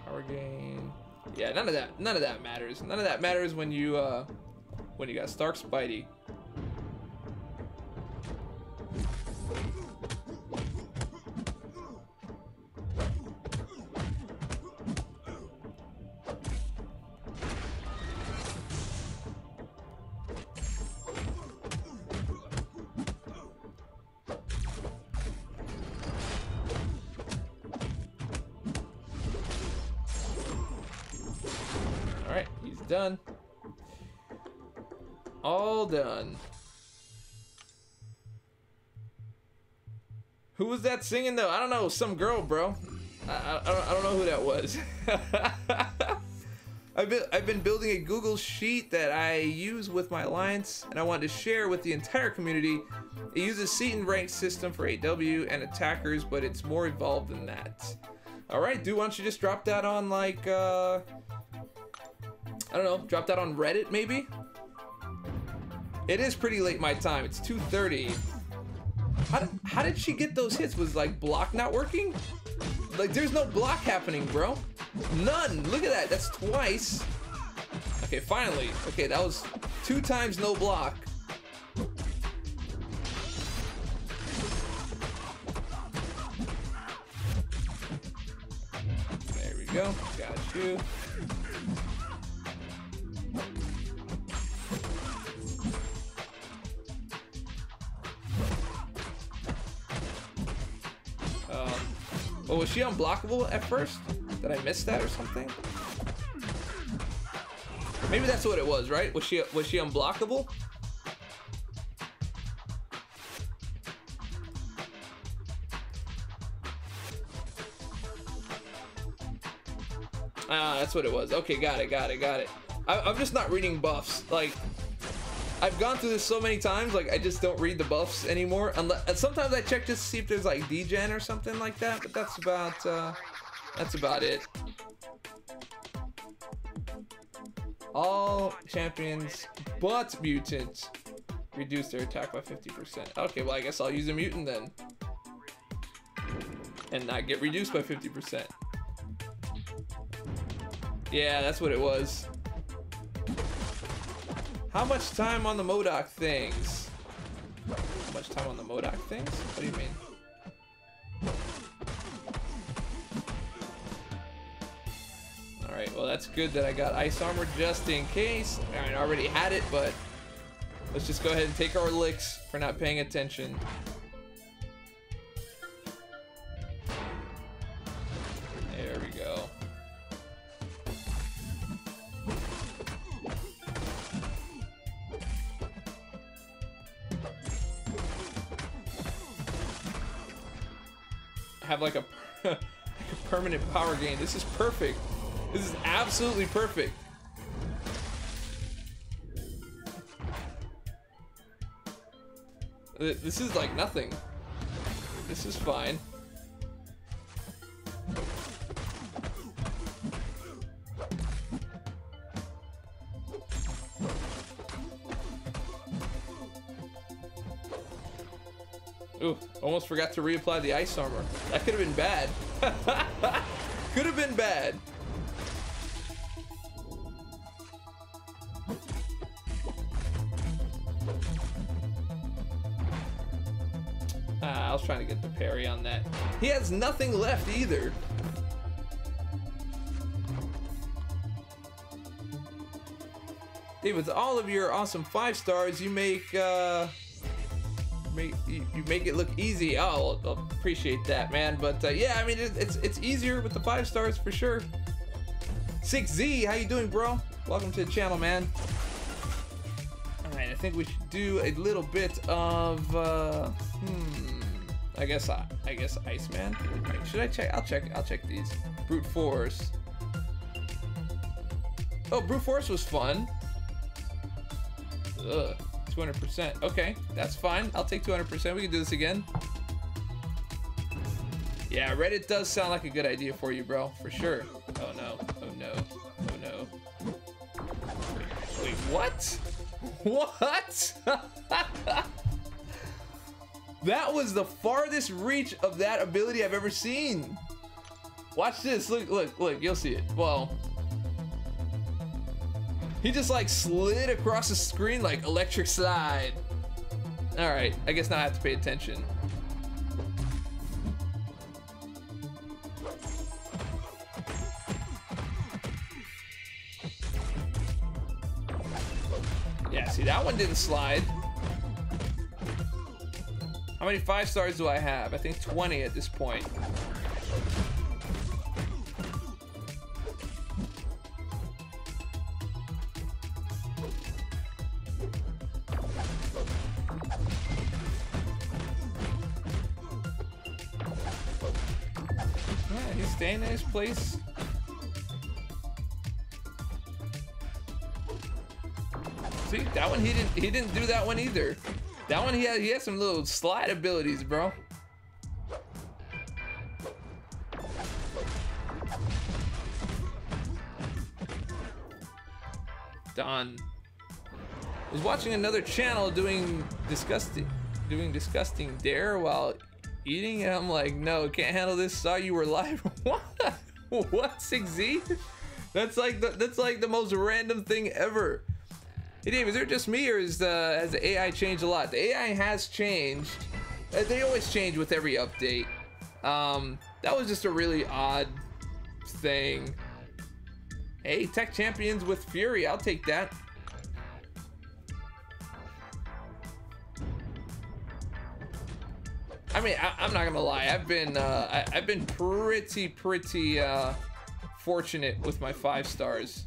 Power gain. Yeah, none of that matters. None of that matters when you got Stark Spidey. Alright, he's done. All done. Who was that singing though? I don't know, some girl, bro. I don't know who that was. I've been building a Google sheet that I use with my alliance, and I wanted to share with the entire community. It uses seat and rank system for AW and attackers, but it's more evolved than that. Alright, dude, why don't you just drop that on, like, I don't know, drop that on Reddit, maybe? It is pretty late my time. It's 2:30. How did she get those hits? Was, like, block not working? Like, there's no block happening, bro. None. Look at that. That's twice. Okay, finally. Okay, that was 2 times no block. There we go. Got you. Oh, was she unblockable at first? Did I miss that or something? Maybe that's what it was, right? Was she unblockable? Ah, that's what it was. Okay, got it. I'm just not reading buffs. Like, I've gone through this so many times, like, I just don't read the buffs anymore. Unless, sometimes I check just to see if there's, like, degen or something like that, but that's about it. All champions but mutants reduce their attack by 50%. Okay, well, I guess I'll use a mutant then. And not get reduced by 50%. Yeah, that's what it was. How much time on the MCOC things? How much time on the MCOC things? What do you mean? Alright, well that's good that I got ice armor just in case. I mean, I already had it, but let's just go ahead and take our licks for not paying attention. There we go. Have like a permanent power gain. This is perfect. This is absolutely perfect. This is like nothing. This is fine. Ooh, almost forgot to reapply the ice armor. That could have been bad. Could have been bad. I was trying to get the parry on that. He has nothing left either. Hey, with all of your awesome 5 stars, you make you make it look easy. Oh, I'll appreciate that, man. But yeah, I mean it's easier with the 5 stars for sure. 6Z, how you doing, bro? Welcome to the channel, man. All right, I think we should do a little bit of I guess Iceman. Right, should I check? I'll check these. Brute Force. Oh, Brute Force was fun. Ugh. 200%. Okay, that's fine. I'll take 200%. We can do this again. Yeah, Reddit does sound like a good idea for you, bro. For sure. Oh no. Oh no. Oh no. Wait, what? What? That was the farthest reach of that ability I've ever seen. Watch this. Look, look, look. You'll see it. Well, he just like slid across the screen like electric slide. All right, I guess now I have to pay attention. Yeah, see, that one didn't slide. How many 5 stars do I have? I think 20 at this point. Yeah, he's staying in his place. See, that one he didn't do that one either. That one he had some little slide abilities, bro. Done. I was watching another channel doing disgusting dare while eating, and I'm like, no, can't handle this. Saw you were live. What? What? 6Z? That's like the most random thing ever. Hey Dave, is it just me, or has the AI changed a lot? The AI has changed. They always change with every update. That was just a really odd thing. Hey, Tech Champions with Fury, I'll take that. I mean, I'm not gonna lie. I've been pretty fortunate with my 5 stars.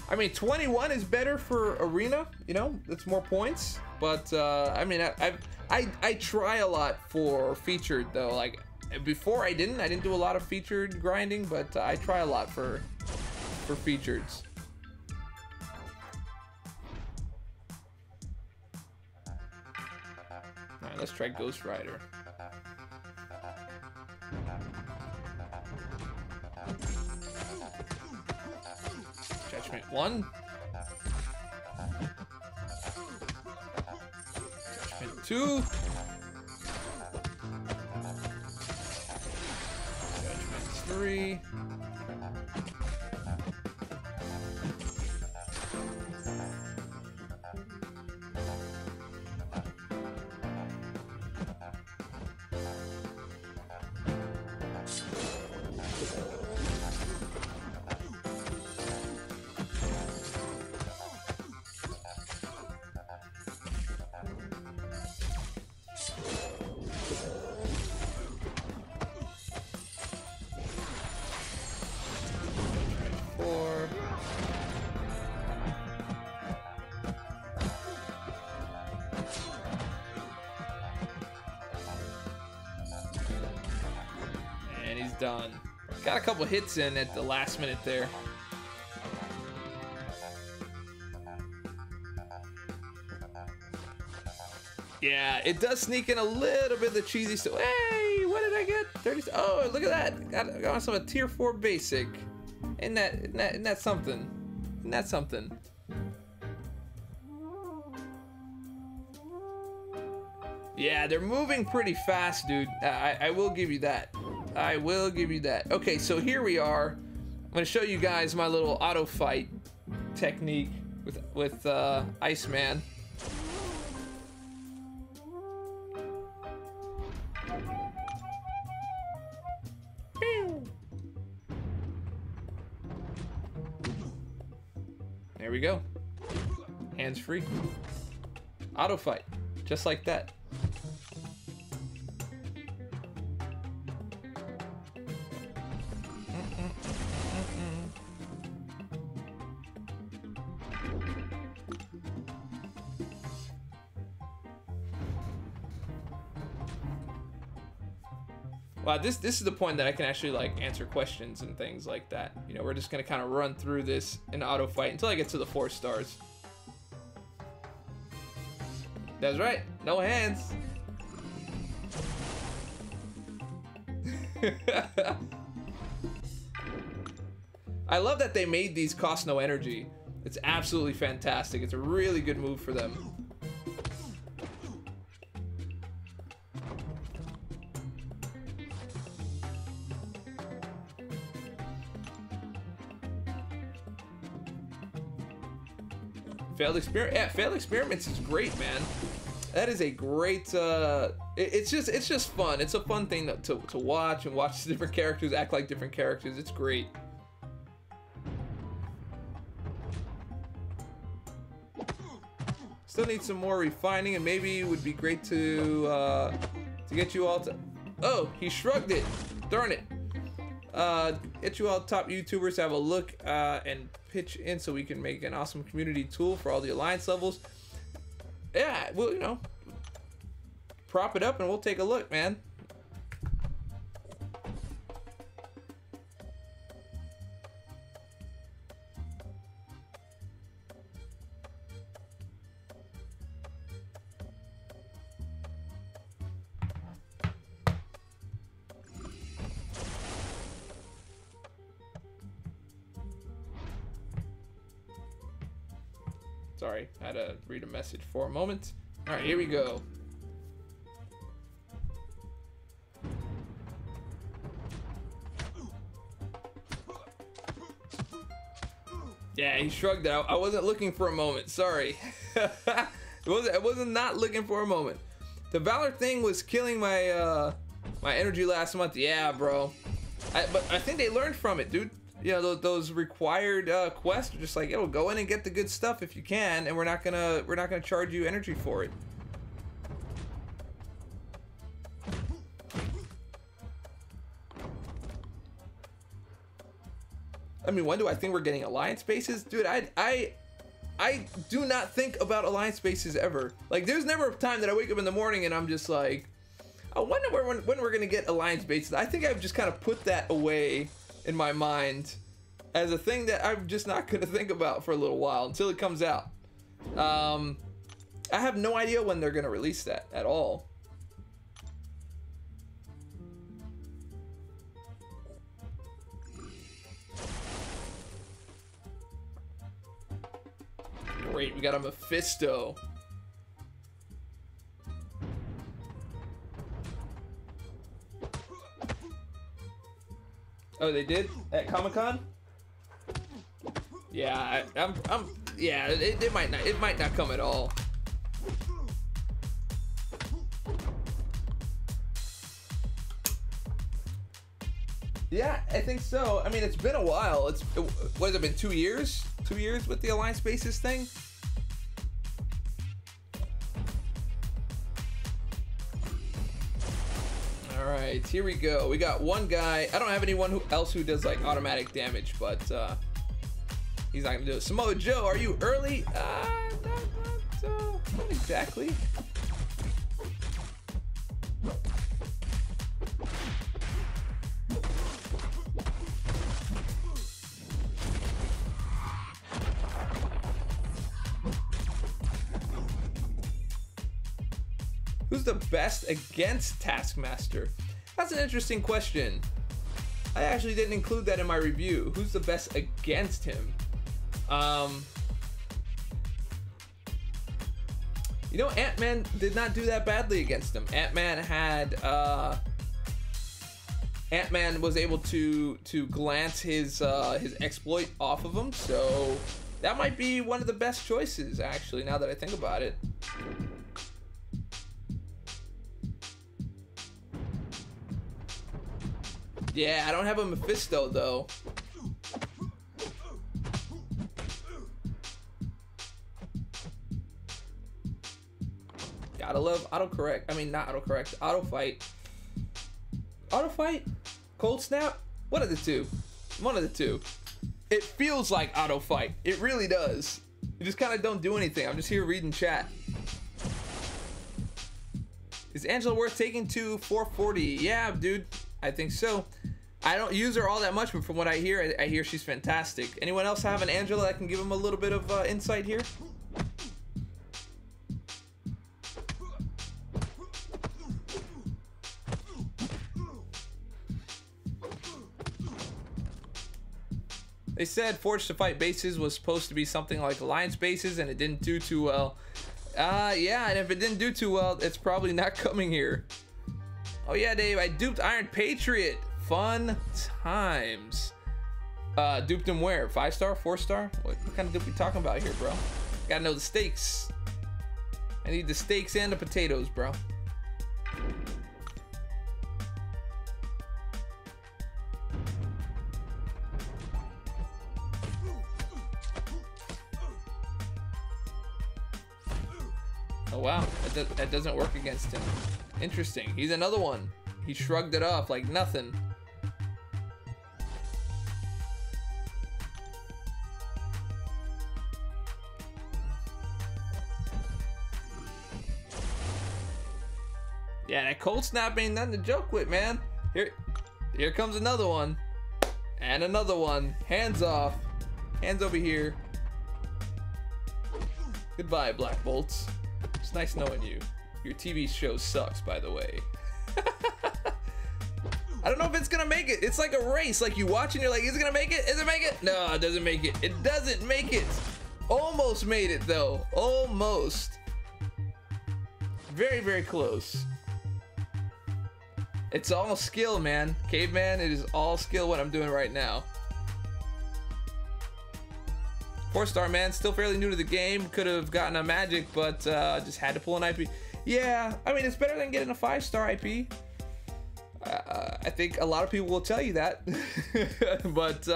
I mean, 21 is better for arena, you know, that's more points. But I mean, I try a lot for featured though. Like before, I didn't do a lot of featured grinding, but I try a lot for featureds. All right, let's try Ghost Rider. Judgment 1. Judgment 2. Judgment 3. done. Got a couple hits in at the last minute there. Yeah, it does sneak in a little bit of the cheesy stuff. Hey, what did I get? 30. Oh, look at that. Got myself a tier 4 basic. Isn't that something? Isn't that something? Yeah, they're moving pretty fast, dude. I will give you that. I will give you that. Okay, so here we are. I'm gonna show you guys my little auto fight technique with Iceman. There we go. Hands free. Auto fight. Just like that. Wow, this is the point that I can actually like answer questions and things like that. You know, we're just gonna kind of run through this in auto fight until I get to the 4 stars. That's right, no hands. I love that they made these cost no energy. It's absolutely fantastic. It's a really good move for them. Failed experiment. Yeah, failed experiments is great, man. That is a great. It's just fun. It's a fun thing to watch and watch different characters act like different characters. It's great. Still need some more refining, and maybe it would be great to get you all to. Oh, he shrugged it. Darn it. Get you all top YouTubers to have a look and pitch in so we can make an awesome community tool for all the alliance levels. Yeah, well, you know, prop it up and we'll take a look, man. Sorry, I had to read a message for a moment. All right, here we go. Yeah, he shrugged it out. I wasn't looking for a moment. Sorry. I wasn't not looking for a moment. The Valor thing was killing my my energy last month. Yeah, bro. But I think they learned from it, dude. You know, those required quests are just like, yo, go in and get the good stuff if you can, and we're not gonna charge you energy for it. I mean, when do I think we're getting alliance bases? Dude, I do not think about alliance bases ever. Like, there's never a time that I wake up in the morning and I'm just like, I wonder when we're gonna get alliance bases. I think I've just kind of put that away in my mind as a thing that I'm just not gonna think about for a little while until it comes out. I have no idea when they're gonna release that at all. Great, we got a Mephisto. Oh, they did at Comic-Con? Yeah, yeah, it might not come at all. Yeah, I think so. I mean, it's been a while. What has it been, 2 years? 2 years with the Alliance Bases thing? All right, here we go. We got one guy. I don't have anyone else who does like automatic damage, but he's not gonna do it. Samoa Joe, are you early? Not exactly. Who's the best against Taskmaster? That's an interesting question. I actually didn't include that in my review. Who's the best against him? You know, Ant-Man did not do that badly against him. Ant-Man was able to glance his exploit off of him, so that might be one of the best choices, actually, now that I think about it. Yeah, I don't have a Mephisto, though. Gotta love autocorrect. I mean, not autocorrect. Auto fight. Auto fight? Cold snap? One of the two. One of the two. It feels like auto fight. It really does. You just kind of don't do anything. I'm just here reading chat. Is Angela worth taking to 440? Yeah, dude. I think so. I don't use her all that much, but from what I hear, I hear she's fantastic. Anyone else have an Angela that can give him a little bit of insight here? They said Forged to Fight bases was supposed to be something like Alliance bases, and it didn't do too well. Yeah, and if it didn't do too well, it's probably not coming here. Oh yeah, Dave, I duped Iron Patriot. Fun times. Duped him where? 5-star? 4-star? What kind of dupe we talking about here, bro? Gotta know the stakes. I need the steaks and the potatoes, bro. Oh wow, that doesn't work against him. Interesting. He's another one. He shrugged it off like nothing. Yeah, that cold snap ain't nothing to joke with, man. Here comes another one. And another one. Hands off. Hands over here. Goodbye, Black Bolts. It's nice knowing you. Your TV show sucks, by the way. I don't know if it's gonna make it. It's like a race. Like you watch and you're like, is it gonna make it? Is it make it? No, it doesn't make it. It doesn't make it. Almost made it though. Almost. Very, very close. It's all skill, man. Caveman, it is all skill what I'm doing right now. 4-star, man. Still fairly new to the game. Could have gotten a magic, but just had to pull an IP. Yeah, I mean, it's better than getting a 5-star IP. I think a lot of people will tell you that. But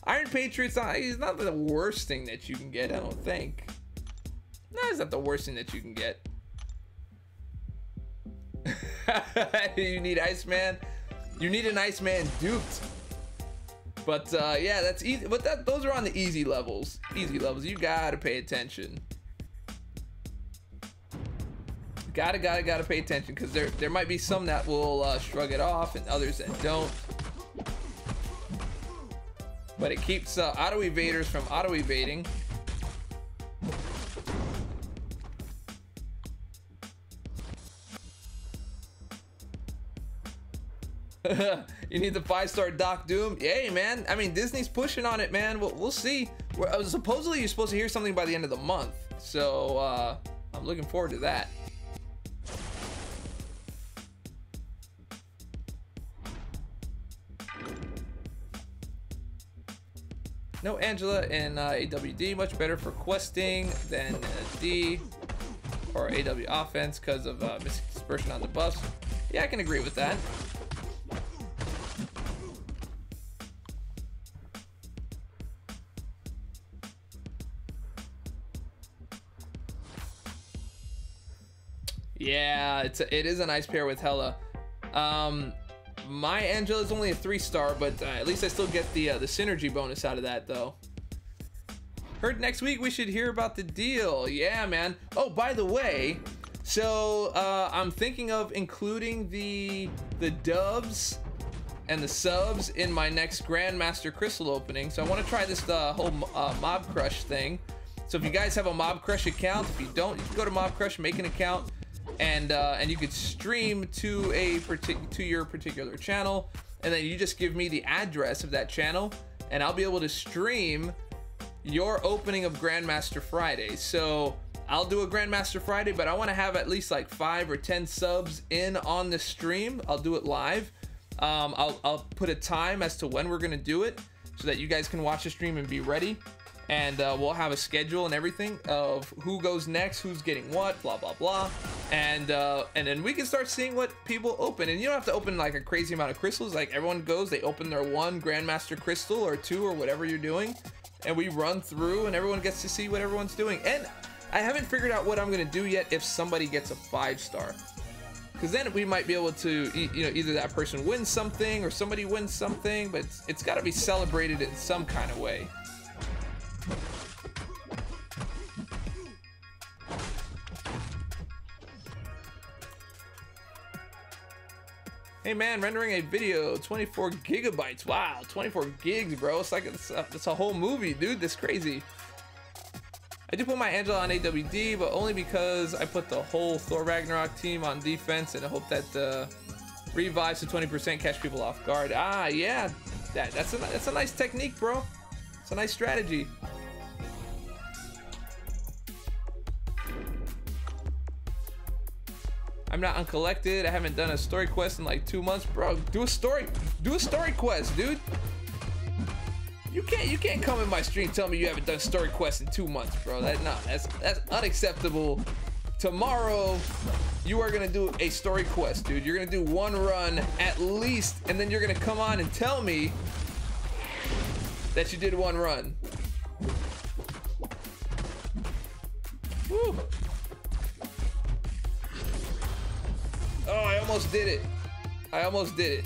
Iron Patriot's he's not the worst thing that you can get, I don't think. No, it's not the worst thing that you can get. You need Iceman. You need an Iceman duped. But yeah, that's easy. But those are on the easy levels. Easy levels. You gotta pay attention. Gotta pay attention, because there might be some that will shrug it off and others that don't. But it keeps auto evaders from auto evading. You need the 5-star Doc Doom. Hey, man. I mean, Disney's pushing on it, man. We'll see. Supposedly, you're supposed to hear something by the end of the month. So, I'm looking forward to that. No Angela in AWD. Much better for questing than D or AW offense because of Mystic Dispersion on the buffs. Yeah, I can agree with that. Yeah, it is a nice pair with Hela. My Angela is only a 3-star, but at least I still get the synergy bonus out of that, though. Heard next week we should hear about the deal. Yeah, man. Oh, by the way, so I'm thinking of including the dubs and the subs in my next Grandmaster Crystal opening. So I want to try this whole Mob Crush thing. So if you guys have a Mob Crush account, if you don't, you can go to Mob Crush, make an account. and you could stream to your particular channel, and then you just give me the address of that channel, and I'll be able to stream your opening of Grandmaster Friday. So I'll do a Grandmaster Friday, but I want to have at least like 5 or 10 subs in on the stream. I'll do it live. I'll put a time as to when we're gonna do it, so that you guys can watch the stream and be ready. And we'll have a schedule and everything of who goes next, who's getting what, blah blah blah, and then we can start seeing what people open. And you don't have to open like a crazy amount of crystals. Like, everyone goes, they open their 1 Grandmaster crystal or 2 or whatever you're doing, and we run through, and everyone gets to see what everyone's doing. And I haven't figured out what I'm gonna do yet if somebody gets a 5-star, because then we might be able to, you know, either that person wins something or somebody wins something, but it's got to be celebrated in some kind of way. Hey man, rendering a video, 24 gigabytes. Wow, 24 gigs, bro. It's like it's a whole movie, dude. That's crazy. I do put my Angela on AWD, but only because I put the whole Thor Ragnarok team on defense, and I hope that revives to 20%, catch people off guard. Ah, yeah, that's a nice technique, bro. It's a nice strategy. I'm not uncollected. I haven't done a story quest in like 2 months, bro. Do a story quest, dude. You can't come in my stream and tell me you haven't done story quests in 2 months, bro. That's unacceptable. Tomorrow, you are gonna do a story quest, dude. You're gonna do 1 run at least, and then you're gonna come on and tell me that you did 1 run. Woo. Oh, I almost did it. I almost did it.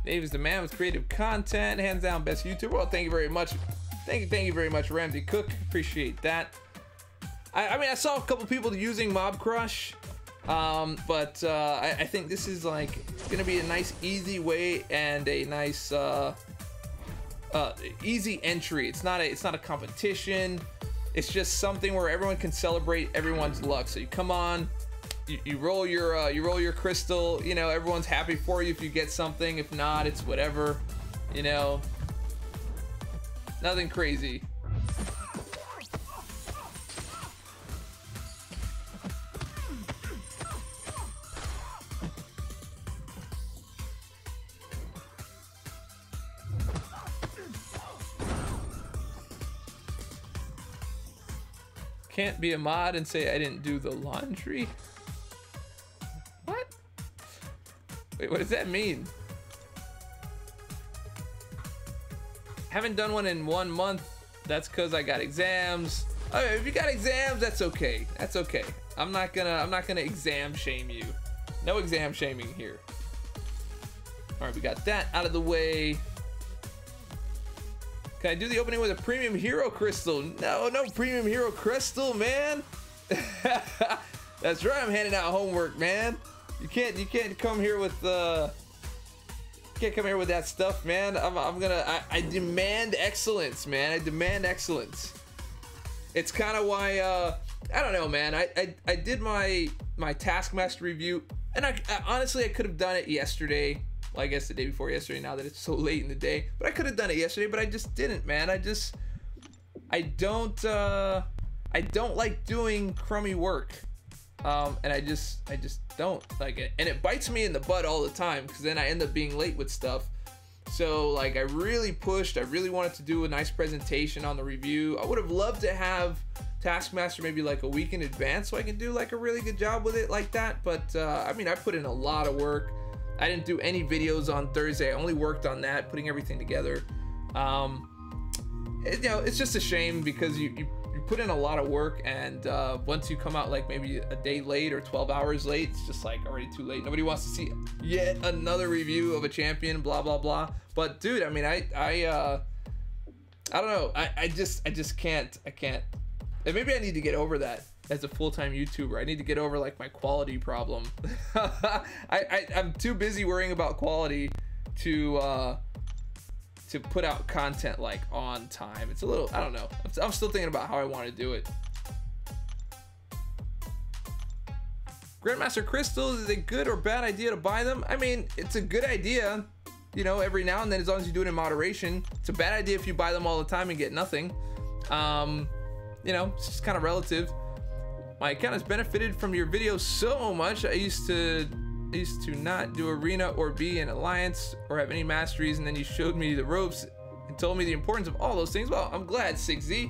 Dave is the man with creative content, hands down best YouTuber. Well, thank you very much. Thank you very much, Ramsey Cook. Appreciate that. I mean, I saw a couple people using Mob Crush, but I think this is like gonna be a nice, easy way and a nice easy entry. It's not a competition. It's just something where everyone can celebrate everyone's luck. So you come on, you roll your crystal. You know, everyone's happy for you if you get something. If not, it's whatever. You know, nothing crazy. Can't be a mod and say I didn't do the laundry. What? Wait, what does that mean? Haven't done one in 1 month. That's because I got exams. Oh, if you got exams, that's okay. That's okay. I'm not gonna exam shame you. No exam shaming here. All right, we got that out of the way. Can I do the opening with a premium hero crystal? No premium hero crystal, man. That's right, I'm handing out homework, man. You can't come here with that stuff, man. I demand excellence, man. I demand excellence. It's kind of why I don't know, man. I did my Taskmaster review, and I honestly I could have done it yesterday. Well, I guess the day before yesterday, now that it's so late in the day. But I could have done it yesterday, but I just didn't, man. I don't like doing crummy work. And I just don't like it. And it bites me in the butt all the time, because then I end up being late with stuff. So like I really pushed, I really wanted to do a nice presentation on the review. I would have loved to have Taskmaster maybe like a week in advance so I can do like a really good job with it like that. But I mean, I put in a lot of work. I didn't do any videos on Thursday. I only worked on that, putting everything together. You know, it's just a shame because you put in a lot of work, and once you come out like maybe a day late or 12 hours late, it's just like already too late. Nobody wants to see yet another review of a champion, blah blah blah. But dude, I mean, I don't know. I just can't. And maybe I need to get over that. As a full-time YouTuber, I need to get over like my quality problem. I'm too busy worrying about quality to to put out content like on time. It's a little, I don't know. I'm still thinking about how I want to do it. Grandmaster crystals, is it good or bad idea to buy them? I mean, it's a good idea, you know, every now and then, as long as you do it in moderation. It's a bad idea if you buy them all the time and get nothing. You know, it's just kind of relative. My account has benefited from your videos so much. I used to not do arena or be in alliance or have any masteries, and then you showed me the ropes and told me the importance of all those things. Well, I'm glad, 6Z.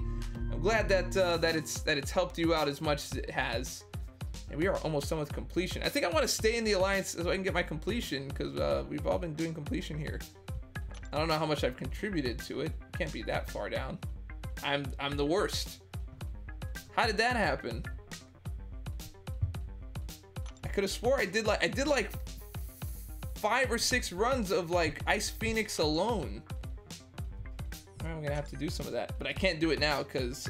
I'm glad that it's helped you out as much as it has. And we are almost done with completion. I think I want to stay in the alliance so I can get my completion, because we've all been doing completion here. I don't know how much I've contributed to it. Can't be that far down. I'm the worst. How did that happen? I could have swore I did like 5 or 6 runs of like Ice Phoenix alone. I'm gonna have to do some of that, but I can't do it now because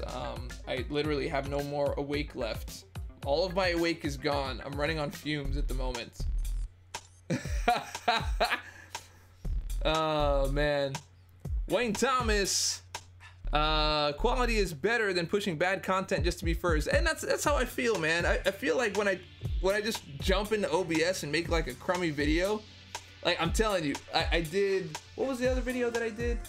I literally have no more awake left. All of my awake is gone. I'm running on fumes at the moment. Oh man. Wayne Thomas. Quality is better than pushing bad content just to be first. And that's how I feel, man. I feel like when I just jump into OBS and make like a crummy video, like I'm telling you, I did, what was the other video that I did?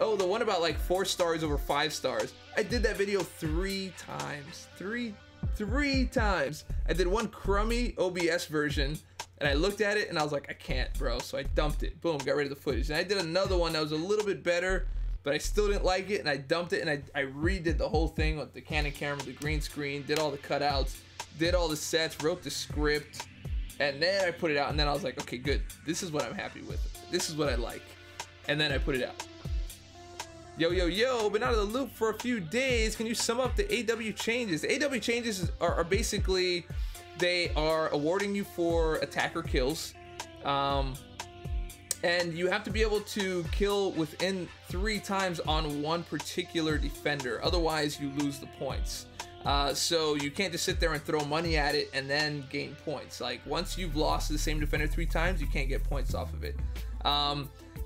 Oh, the one about like 4 stars over 5 stars. I did that video 3 times. Three times. I did one crummy OBS version, and I looked at it and I was like, I can't, bro. So I dumped it. Boom, got rid of the footage. And I did another one that was a little bit better, but I still didn't like it, and I dumped it, and I redid the whole thing with the Canon camera, the green screen, did all the cutouts, did all the sets, wrote the script, and then I put it out, and then I was like, okay, good. This is what I'm happy with. This is what I like. And then I put it out. Yo, been out of the loop for a few days. Can you sum up the AW changes? The AW changes are basically, they are awarding you for attacker kills. And you have to be able to kill within 3 times on one particular defender. Otherwise, you lose the points. So you can't just sit there and throw money at it and then gain points. Like, once you've lost to the same defender 3 times, you can't get points off of it.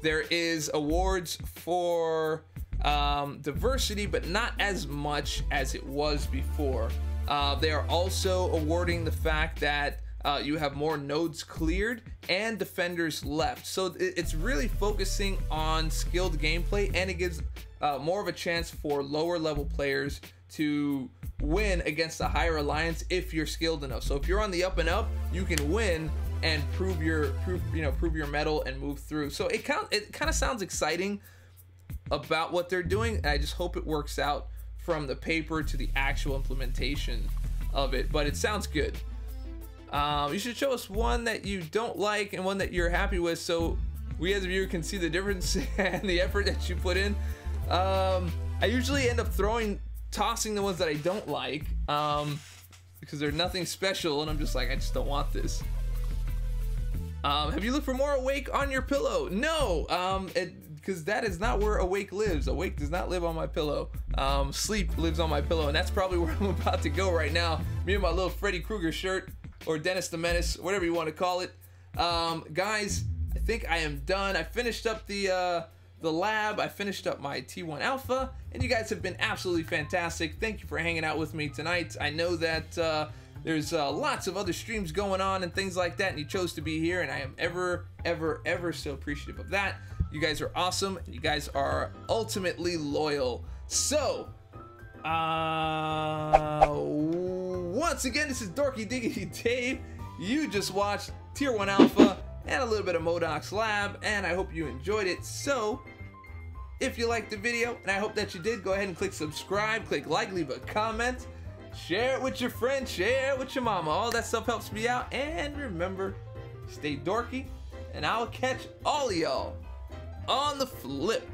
There is awards for diversity, but not as much as it was before. They are also awarding the fact that you have more nodes cleared and defenders left. So it's really focusing on skilled gameplay, and it gives more of a chance for lower level players to win against a higher alliance if you're skilled enough. So if you're on the up and up, you can win and prove your mettle and move through. So it kind of sounds exciting about what they're doing, and I just hope it works out from the paper to the actual implementation of it. But it sounds good. You should show us one that you don't like and one that you're happy with, so we as a viewer can see the difference and the effort that you put in. I usually end up tossing the ones that I don't like, because they're nothing special, and I'm just like, I just don't want this. Have you looked for more awake on your pillow? No, because that is not where awake lives. Awake does not live on my pillow. Sleep lives on my pillow, and that's probably where I'm about to go right now. Me and my little Freddy Krueger shirt, or Dennis the Menace, whatever you want to call it. Guys, I think I am done. I finished up the lab. I finished up my T1 Alpha, and you guys have been absolutely fantastic. Thank you for hanging out with me tonight. I know that there's lots of other streams going on and things like that, and you chose to be here, and I am ever so appreciative of that. You guys are awesome, and you guys are ultimately loyal. So, once again, this is Dorky Diggity Dave. You just watched Tier 1 Alpha and a little bit of MCOC Lab, and I hope you enjoyed it. So, if you liked the video, and I hope that you did, go ahead and click subscribe, click like, leave a comment, share it with your friends, share it with your mama. All that stuff helps me out. And remember, stay dorky, and I'll catch all of y'all on the flip.